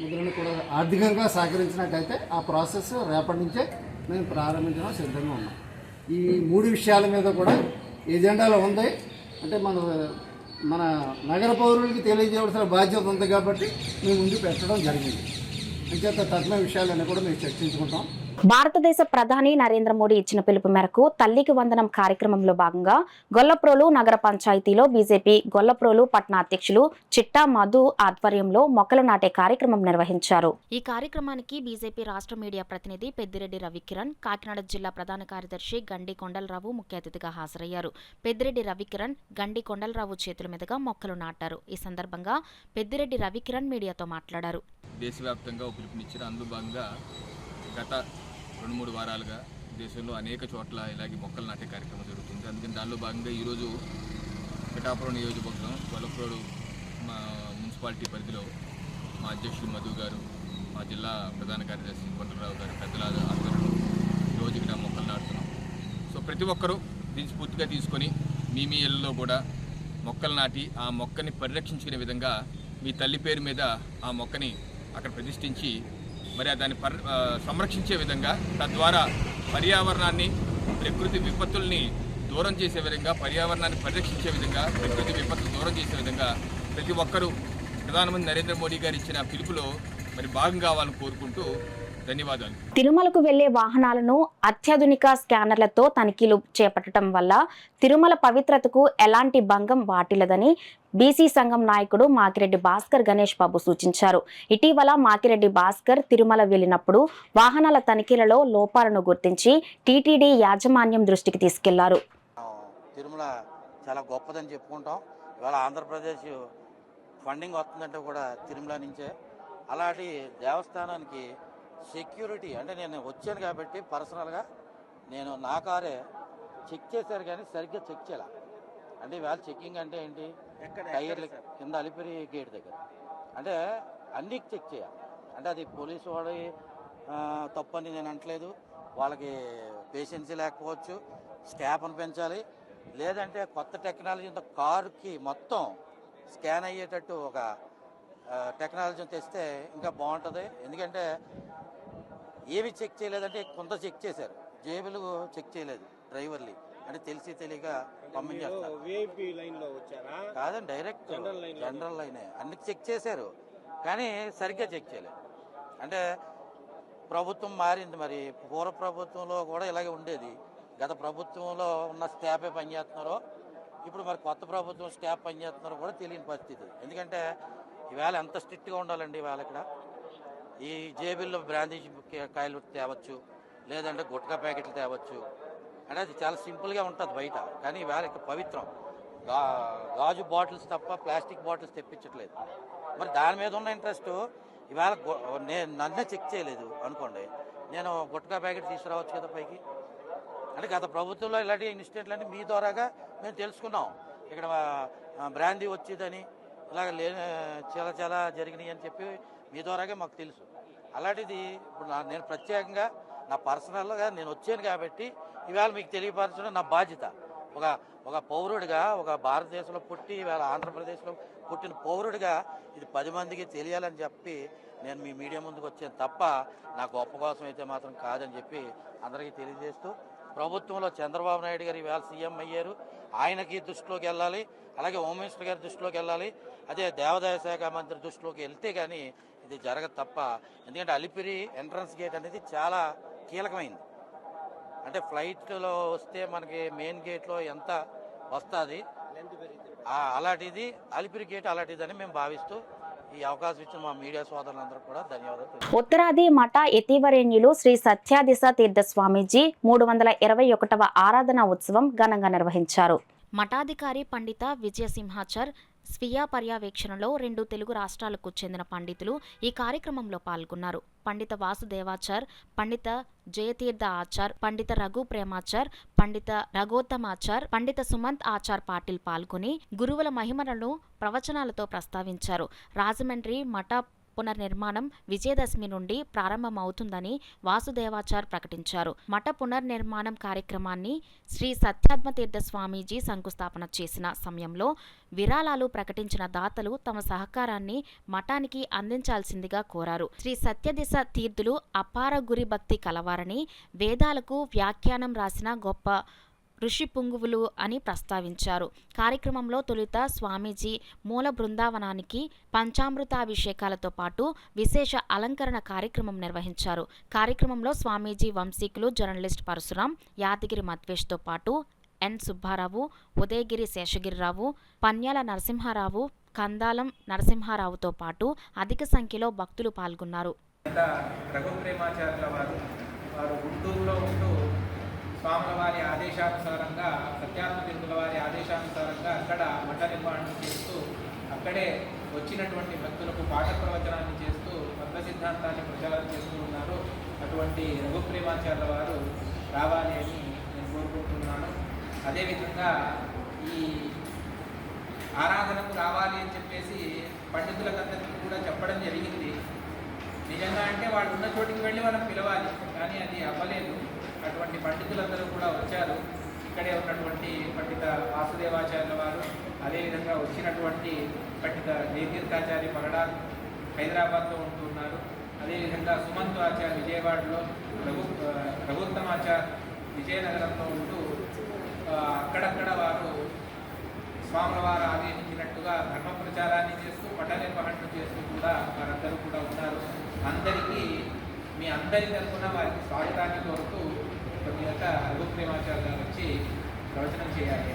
ముద్రను కూడా ఆర్థికంగా సహకరించినట్టయితే ఆ ప్రాసెస్ రేపటి నుంచే మేము ప్రారంభించడం సిద్ధంగా ఉన్నాం. ఈ 3 విషయాల మీద కూడా ఎజెండాలో ఉంది. అంటే మన నగర పౌరులకి తెలియజేయవలసిన బాధ్యత ఉంది కాబట్టి మేము ముందు పెట్టడం జరిగింది. అంచేత తగిన విషయాలన్నీ కూడా మేము చర్చించుకుంటాం. భారతదేశ ప్రధాని నరేంద్ర మోడీ ఇచ్చిన పిలుపు మేరకు తల్లికి వందనం కార్యక్రమంలో భాగంగా గొల్లప్రోలు నగర పంచాయతీలో బీజేపీ గొల్లప్రోలు పట్టణ అధ్యక్షులు చిట్టా మధు ఆధ్వర్యంలో మొక్కలు నాటే కార్యక్రమం నిర్వహించారు. ఈ కార్యక్రమానికి బీజేపీ రాష్ట్ర మీడియా ప్రతినిధి పెద్దిరెడ్డి రవికిరణ్, కాకినాడ జిల్లా ప్రధాన కార్యదర్శి గండి కొండలరావు ముఖ్య అతిథిగా హాజరయ్యారు. పెద్దిరెడ్డి రవికిరణ్ గండి కొండలరావు చేతుల మీదుగా మొక్కలు నాటారు. ఈ సందర్భంగా పెద్దిరెడ్డి రవికిరణ్ మీడియాతో మాట్లాడారు. దేశవ్యాప్తంగా పిలుపునిచ్చిన అందులో భాగంగా గత 2-3 వారాలుగా దేశంలో అనేక చోట్ల ఇలాగే మొక్కలు నాటే కార్యక్రమం జరుగుతుంది. అందుకని దానిలో భాగంగా ఈరోజు పిఠాపురం నియోజకవర్గం గొల్లప్రోలు మా మున్సిపాలిటీ పరిధిలో మా అధ్యక్షుడు మధు గారు, మా జిల్లా ప్రధాన కార్యదర్శి కొండలరావు గారు పెద్దల ఆధ్వర్యంలో ఈరోజు ఇక్కడ మొక్కలు నాటుతున్నాం. సో ప్రతి ఒక్కరూ దీన్ని స్ఫూర్తిగా తీసుకొని మీ ఇళ్ళలో కూడా మొక్కలు నాటి ఆ మొక్కని పరిరక్షించుకునే విధంగా మీ తల్లి పేరు మీద ఆ మొక్కని అక్కడ ప్రతిష్ఠించి మరి దాన్ని సంరక్షించే విధంగా, తద్వారా పర్యావరణాన్ని, ప్రకృతి విపత్తుల్ని దూరం చేసే విధంగా, పర్యావరణాన్ని పరిరక్షించే విధంగా, ప్రకృతి విపత్తులు దూరం చేసే విధంగా ప్రతి ఒక్కరూ ప్రధానమంత్రి నరేంద్ర మోడీ గారు ఇచ్చిన పిలుపులో మరి భాగం కావాలని కోరుకుంటూ ధన్యవాదాలు. తిరుమలకు వెళ్లే వాహనాలను అత్యాధునిక స్కానర్లతో తనిఖీలు చేపట్టడం వల్ల తిరుమల పవిత్రతకు ఎలాంటి భంగం వాటిల్లదని బీసీ సంఘం నాయకుడు మాకిరెడ్డి భాస్కర్ గణేష్ బాబు సూచించారు. ఇటీవల మాకిరెడ్డి భాస్కర్ తిరుమల వెళ్లినప్పుడు వాహనాల తనిఖీలలో లోపాలను గుర్తించి టీటీడీ యాజమాన్యం దృష్టికి తీసుకెళ్లారు. తిరుమల చాలా గొప్పదని చెప్పుకుంటాం. ఇవాళ ఆంధ్రప్రదేశ్ ఫండింగ్ వస్తుందంటే కూడా తిరుమల నుంచే. అలాంటి దేవస్థానానికి సెక్యూరిటీ అంటే నేను వచ్చాను కాబట్టి పర్సనల్గా నేను నా కారే చెక్ చేశారు కానీ సరిగ్గా చెక్ చేయాల. అంటే ఇవాళ చెక్కింగ్ అంటే ఏంటి, టైర్ల కింద అలిపిరి గేట్ దగ్గర అంటే అన్నీ చెక్ చేయాలి. అంటే అది పోలీసు వాడి తప్పని నేను అనట్లేదు. వాళ్ళకి పేషెన్సీ లేకపోవచ్చు, స్టాఫ్ను పెంచాలి. లేదంటే కొత్త టెక్నాలజీతో కారుకి మొత్తం స్కాన్ అయ్యేటట్టు ఒక టెక్నాలజీని తెస్తే ఇంకా బాగుంటుంది. ఎందుకంటే ఏవి చెక్ చేయలేదంటే కొంత చెక్ చేశారు, జేబులు చెక్ చేయలేదు డ్రైవర్లు, అంటే తెలిసి తెలియక పంపించేస్తారు. కాదండి, డైరెక్ట్ జనరల్ లైనే అన్ని చెక్ చేశారు, కానీ సరిగ్గా చెక్ చేయలేదు. అంటే ప్రభుత్వం మారింది, మరి పూర్వ ప్రభుత్వంలో కూడా ఇలాగే ఉండేది. గత ప్రభుత్వంలో ఉన్న స్టాఫే పనిచేస్తున్నారో ఇప్పుడు మరి కొత్త ప్రభుత్వం స్టాఫ్ పనిచేస్తున్నారో కూడా తెలియని పరిస్థితి. ఎందుకంటే ఈవేళ ఎంత స్ట్రిక్ట్గా ఉండాలండి. ఇవాళ ఇక్కడ ఈ జేబుల్లో బ్రాందీ కాయలు తేవచ్చు, లేదంటే గుట్కా ప్యాకెట్లు తేవచ్చు. అంటే అది చాలా సింపుల్గా ఉంటుంది బయట, కానీ ఈవేళ ఇక్కడ పవిత్రం. గాజు బాటిల్స్ తప్ప ప్లాస్టిక్ బాటిల్స్ తెప్పించట్లేదు. మరి దాని మీద ఉన్న ఇంట్రెస్ట్ ఇవాళ నేను నన్నే చెక్ చేయలేదు అనుకోండి, నేను గుట్కా ప్యాకెట్ తీసుకురావచ్చు కదా పైకి. అంటే గత ప్రభుత్వంలో ఇలాంటి ఇన్సిడెంట్లు అంటే మీ ద్వారాగా మేము తెలుసుకున్నాం. ఇక్కడ బ్రాందీ వచ్చేదని ఇలాగ చాలా చాలా జరిగినాయి అని చెప్పి మీ ద్వారాగా మాకు తెలుసు. అలాంటిది ఇప్పుడు నేను ప్రత్యేకంగా నా పర్సనల్గా నేను వచ్చాను కాబట్టి ఇవాళ మీకు తెలియపరచడం నా బాధ్యత. ఒక పౌరుడిగా, ఒక భారతదేశంలో పుట్టి ఇవాళ ఆంధ్రప్రదేశ్లో పుట్టిన పౌరుడిగా ఇది 10 మందికి తెలియాలని చెప్పి నేను మీ మీడియా ముందుకు వచ్చాను తప్ప నా గొప్ప కోసం అయితే మాత్రం కాదని చెప్పి అందరికీ తెలియజేస్తూ, ప్రభుత్వంలో చంద్రబాబు నాయుడు గారు ఇవాళ సీఎం అయ్యారు, ఆయనకి దృష్టిలోకి వెళ్ళాలి, అలాగే హోమ్ మినిస్టర్ గారి దృష్టిలోకి వెళ్ళాలి, అదే దేవాదాయ శాఖ మంత్రి దృష్టిలోకి వెళ్తే కానీ ఇది జరగదు తప్ప. ఎందుకంటే అలిపిరి ఎంట్రన్స్ గేట్ అనేది చాలా కీలకమైంది. అంటే ఫ్లైట్లో వస్తే మనకి మెయిన్ గేట్లో ఎంత వస్తుంది, అలాంటిది అలిపిరి గేట్ అలాంటిదని మేము భావిస్తూ ఈ అవకాశం ఇచ్చిన మా మీడియా సోదరులందరూ కూడా ధన్యవాదాలు. ఉత్తరాది మఠ యతివరేణ్యులు శ్రీ సత్యాదిశ తీర్థ స్వామీజీ 321వ ఆరాధన ఉత్సవం ఘనంగా నిర్వహించారు. మఠాధికారి పండిత విజయసింహాచర్ స్వీయ పర్యవేక్షణలో 2 తెలుగు రాష్ట్రాలకు చెందిన పండితులు ఈ కార్యక్రమంలో పాల్గొన్నారు. పండిత వాసుదేవాచార్, పండిత జయతీర్థ ఆచార్, పండిత రఘు ప్రేమాచార్, పండిత రఘోత్తమాచార్, పండిత సుమంత్ ఆచార్ పాటిల్ పాల్గొని గురువుల మహిమలను ప్రవచనాలతో ప్రస్తావించారు. రాజమండ్రి మఠ పునర్నిర్మాణం విజయదశమి నుండి ప్రారంభమవుతుందని వాసుదేవాచార్ ప్రకటించారు. మఠ పునర్నిర్మాణం కార్యక్రమాన్ని శ్రీ సత్యాత్మతీర్థ స్వామీజీ శంకుస్థాపన చేసిన సమయంలో విరాళాలు ప్రకటించిన దాతలు తమ సహకారాన్ని మఠానికి అందించాల్సిందిగా కోరారు. శ్రీ సత్యదిశ తీర్థులు అపార గురి భక్తి కలవారని, వేదాలకు వ్యాఖ్యానం రాసిన గొప్ప ఋషి పుంగువులు అని ప్రస్తావించారు. కార్యక్రమంలో తొలుత స్వామీజీ మూల బృందావనానికి పంచామృతాభిషేకాలతో పాటు విశేష అలంకరణ కార్యక్రమం నిర్వహించారు. కార్యక్రమంలో స్వామీజీ వంశీకులు జర్నలిస్ట్ పరశురాం, యాదగిరి మద్వేష్తో పాటు ఎన్ సుబ్బారావు, ఉదయగిరి శేషగిరిరావు, పన్యాల నరసింహారావు, కందాలం నరసింహారావుతో పాటు అధిక సంఖ్యలో భక్తులు పాల్గొన్నారు. రఘుప్రేమాచార్యుల వారు గుంటూరులో ఉంటూ స్వాముల వారి ఆదేశానుసారంగా, సత్యాత్మతీర్థుల వారి ఆదేశానుసారంగా అక్కడ మఠ నిర్మాణం చేస్తూ అక్కడే వచ్చినటువంటి భక్తులకు పాఠ ప్రవచనాన్ని చేస్తూ తత్వ సిద్ధాంతాన్ని ప్రచారం చేస్తూ ఉన్నారు. అటువంటి రఘుప్రేమాచార్యుల వారు రావాలి అని నేను కోరుకుంటున్నాను. అదేవిధంగా ఈ ఆరాధనకు రావాలి అని చెప్పేసి పండితులకందరికీ కూడా చెప్పడం జరిగింది. నిజంగా అంటే వాళ్ళు ఉన్న చోటికి వెళ్ళి మనం పిలవాలి, కానీ అది అవ్వలేదు. అటువంటి పండితులందరూ కూడా వచ్చారు. ఇక్కడే ఉన్నటువంటి పండిత వాసుదేవాచార్యుల వారు, అదేవిధంగా వచ్చినటువంటి పండిత జయతీర్థాచార్య పగడా హైదరాబాద్లో ఉంటున్నారు. అదేవిధంగా సుమంత్ ఆచార్య విజయవాడలో, రఘుత్తమాచార్య విజయనగరంలో ఉంటూ అక్కడక్కడ వారు స్వాముల వారు ఆదేశించినట్టుగా ధర్మ ప్రచారాన్ని చేస్తూ మఠ నిర్వహణ చేస్తూ కూడా వారందరూ కూడా ఉన్నారు. అందరికీ మీ అందరి తరఫున వారికి స్వాగతాన్ని కోరుతూ కొద్దిగా రఘుప్రేమాచార్య గారు వచ్చి ప్రవచనం చేయాలి.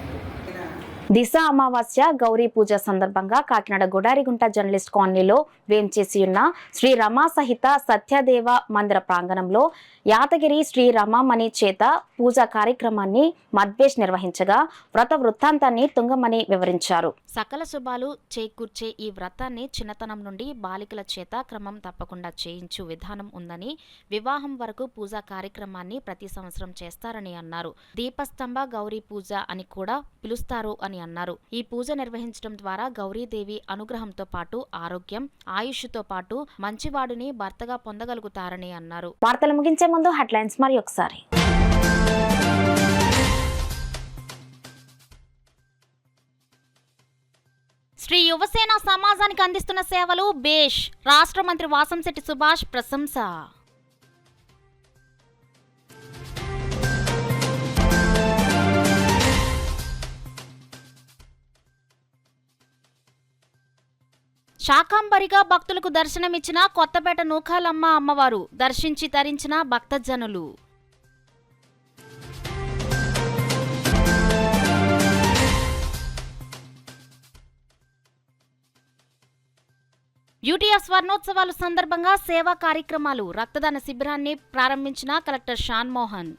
దిశ అమావాస్య గౌరీ పూజ సందర్భంగా కాకినాడ గుడారిగుంట జర్నలిస్ట్ కాలనీలో వేంచేసి ఉన్న శ్రీ రమా సహిత సత్యదేవ మందిర ప్రాంగణంలో యాదగిరి శ్రీ రమామణి చేత పూజా కార్యక్రమాన్ని మద్వేష్ నిర్వహించగా వ్రత వృత్తాంతాన్ని తుంగమణి వివరించారు. సకల శుభాలు చేకూర్చే ఈ వ్రతాన్ని చిన్నతనం నుండి బాలికల చేత క్రమం తప్పకుండా చేయించు విధానం ఉందని, వివాహం వరకు పూజా కార్యక్రమాన్ని ప్రతి సంవత్సరం చేస్తారని అన్నారు. దీపస్తంభ గౌరీ పూజ అని కూడా పిలుస్తారు అని అని అన్నారు. ఈ పూజ నిర్వహించడం ద్వారా గౌరీదేవి అనుగ్రహంతో పాటు ఆరోగ్యం, ఆయుష్తో పాటు మంచివాడిని భర్తగా పొందగలుగుతారని అన్నారు. వార్తలు ముగించే ముందు హెడ్లైన్స్ మరి ఒకసారి. శ్రీ యువసేన సమాజానికి అందిస్తున్న సేవలు బేష్, రాష్ట్ర మంత్రి వాసంశెట్టి సుభాష్ ప్రశంస. శాకాంబరిగా భక్తులకు దర్శనమిచ్చిన కొత్తపేట నూకాలమ్మ అమ్మవారు, దర్శించి తరించిన భక్తజనులు. యూటీఎఫ్ స్వర్ణోత్సవాలు సందర్భంగా సేవా కార్యక్రమాలు, రక్తదాన శిబిరాన్ని ప్రారంభించిన కలెక్టర్ షాన్ మోహన్.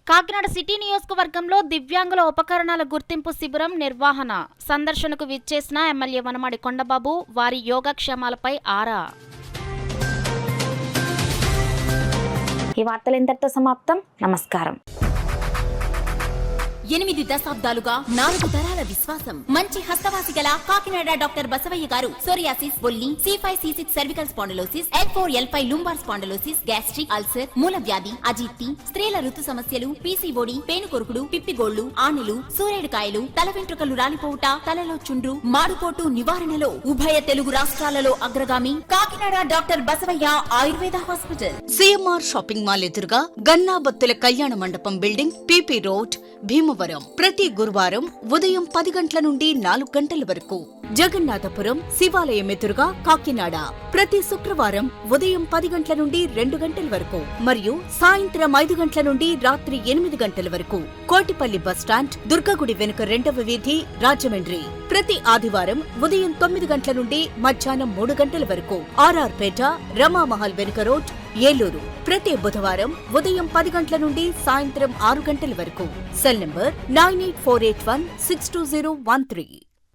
కాకినాడ సిటీ నియోజకవర్గంలో దివ్యాంగుల ఉపకరణాల గుర్తింపు శిబిరం నిర్వహణ, సందర్శనకు విచ్చేసిన ఎమ్మెల్యే వనమాడి కొండబాబు, వారి యోగక్షేమాలపై ఆరా. ఈ వార్తలు ఇంతటితో సమాప్తం. నమస్కారం. 8 దశాబ్దాలుగా 4 తరాల విశ్వాసం, మంచి హస్తవాసి గల కాకినాడ డాక్టర్ బసవయ్య గారు సోరియాసిస్, బొల్లి, C5C6 cervical spondylosis, L4L5 lumbar spondylosis, gastric ulcer, మూల వ్యాధి, అజీర్తి, స్త్రీల ఋతు సమస్యలు, PCOD, పేనుకొరుకుడు, పిప్పిగోళ్లు, ఆనెలు, సూరేడుకాయలు, తల వెంట్రుకలు రాలిపోవుట, తలలో చుండ్రు, మాడుపోటు నివారణలో ఉభయ తెలుగు రాష్ట్రాలలో అగ్రగామి Kakinada doctor Basavayya Ayurveda hospital. CMR shopping mall ఎదురుగా గన్నాబత్తుల కళ్యాణ మండపం బిల్డింగ్, PP రోడ్, భీమవరం. ప్రతి గురువారం ఉదయం 10 గంటల నుండి 4 గంటల వరకు. జగన్నాథపురం శివాలయం ఎదురుగా కాకినాడ ప్రతి శుక్రవారం ఉదయం 10 గంటల నుండి 2 గంటల వరకు మరియు సాయంత్రం 5 గంటల నుండి రాత్రి 8 గంటల వరకు. కోటిపల్లి బస్టాండ్, దుర్గగుడి వెనుక 2వ వీధి, రాజమండ్రి ప్రతి ఆదివారం ఉదయం 9 గంటల నుండి మధ్యాహ్నం 3 గంటల వరకు. RR పేట, రమామహల్ వెనుక రోడ్, ఏలూరు ప్రతి బుధవారం ఉదయం 10 గంటల నుండి సాయంత్రం 6 గంటల వరకు. Cell number 9848162013.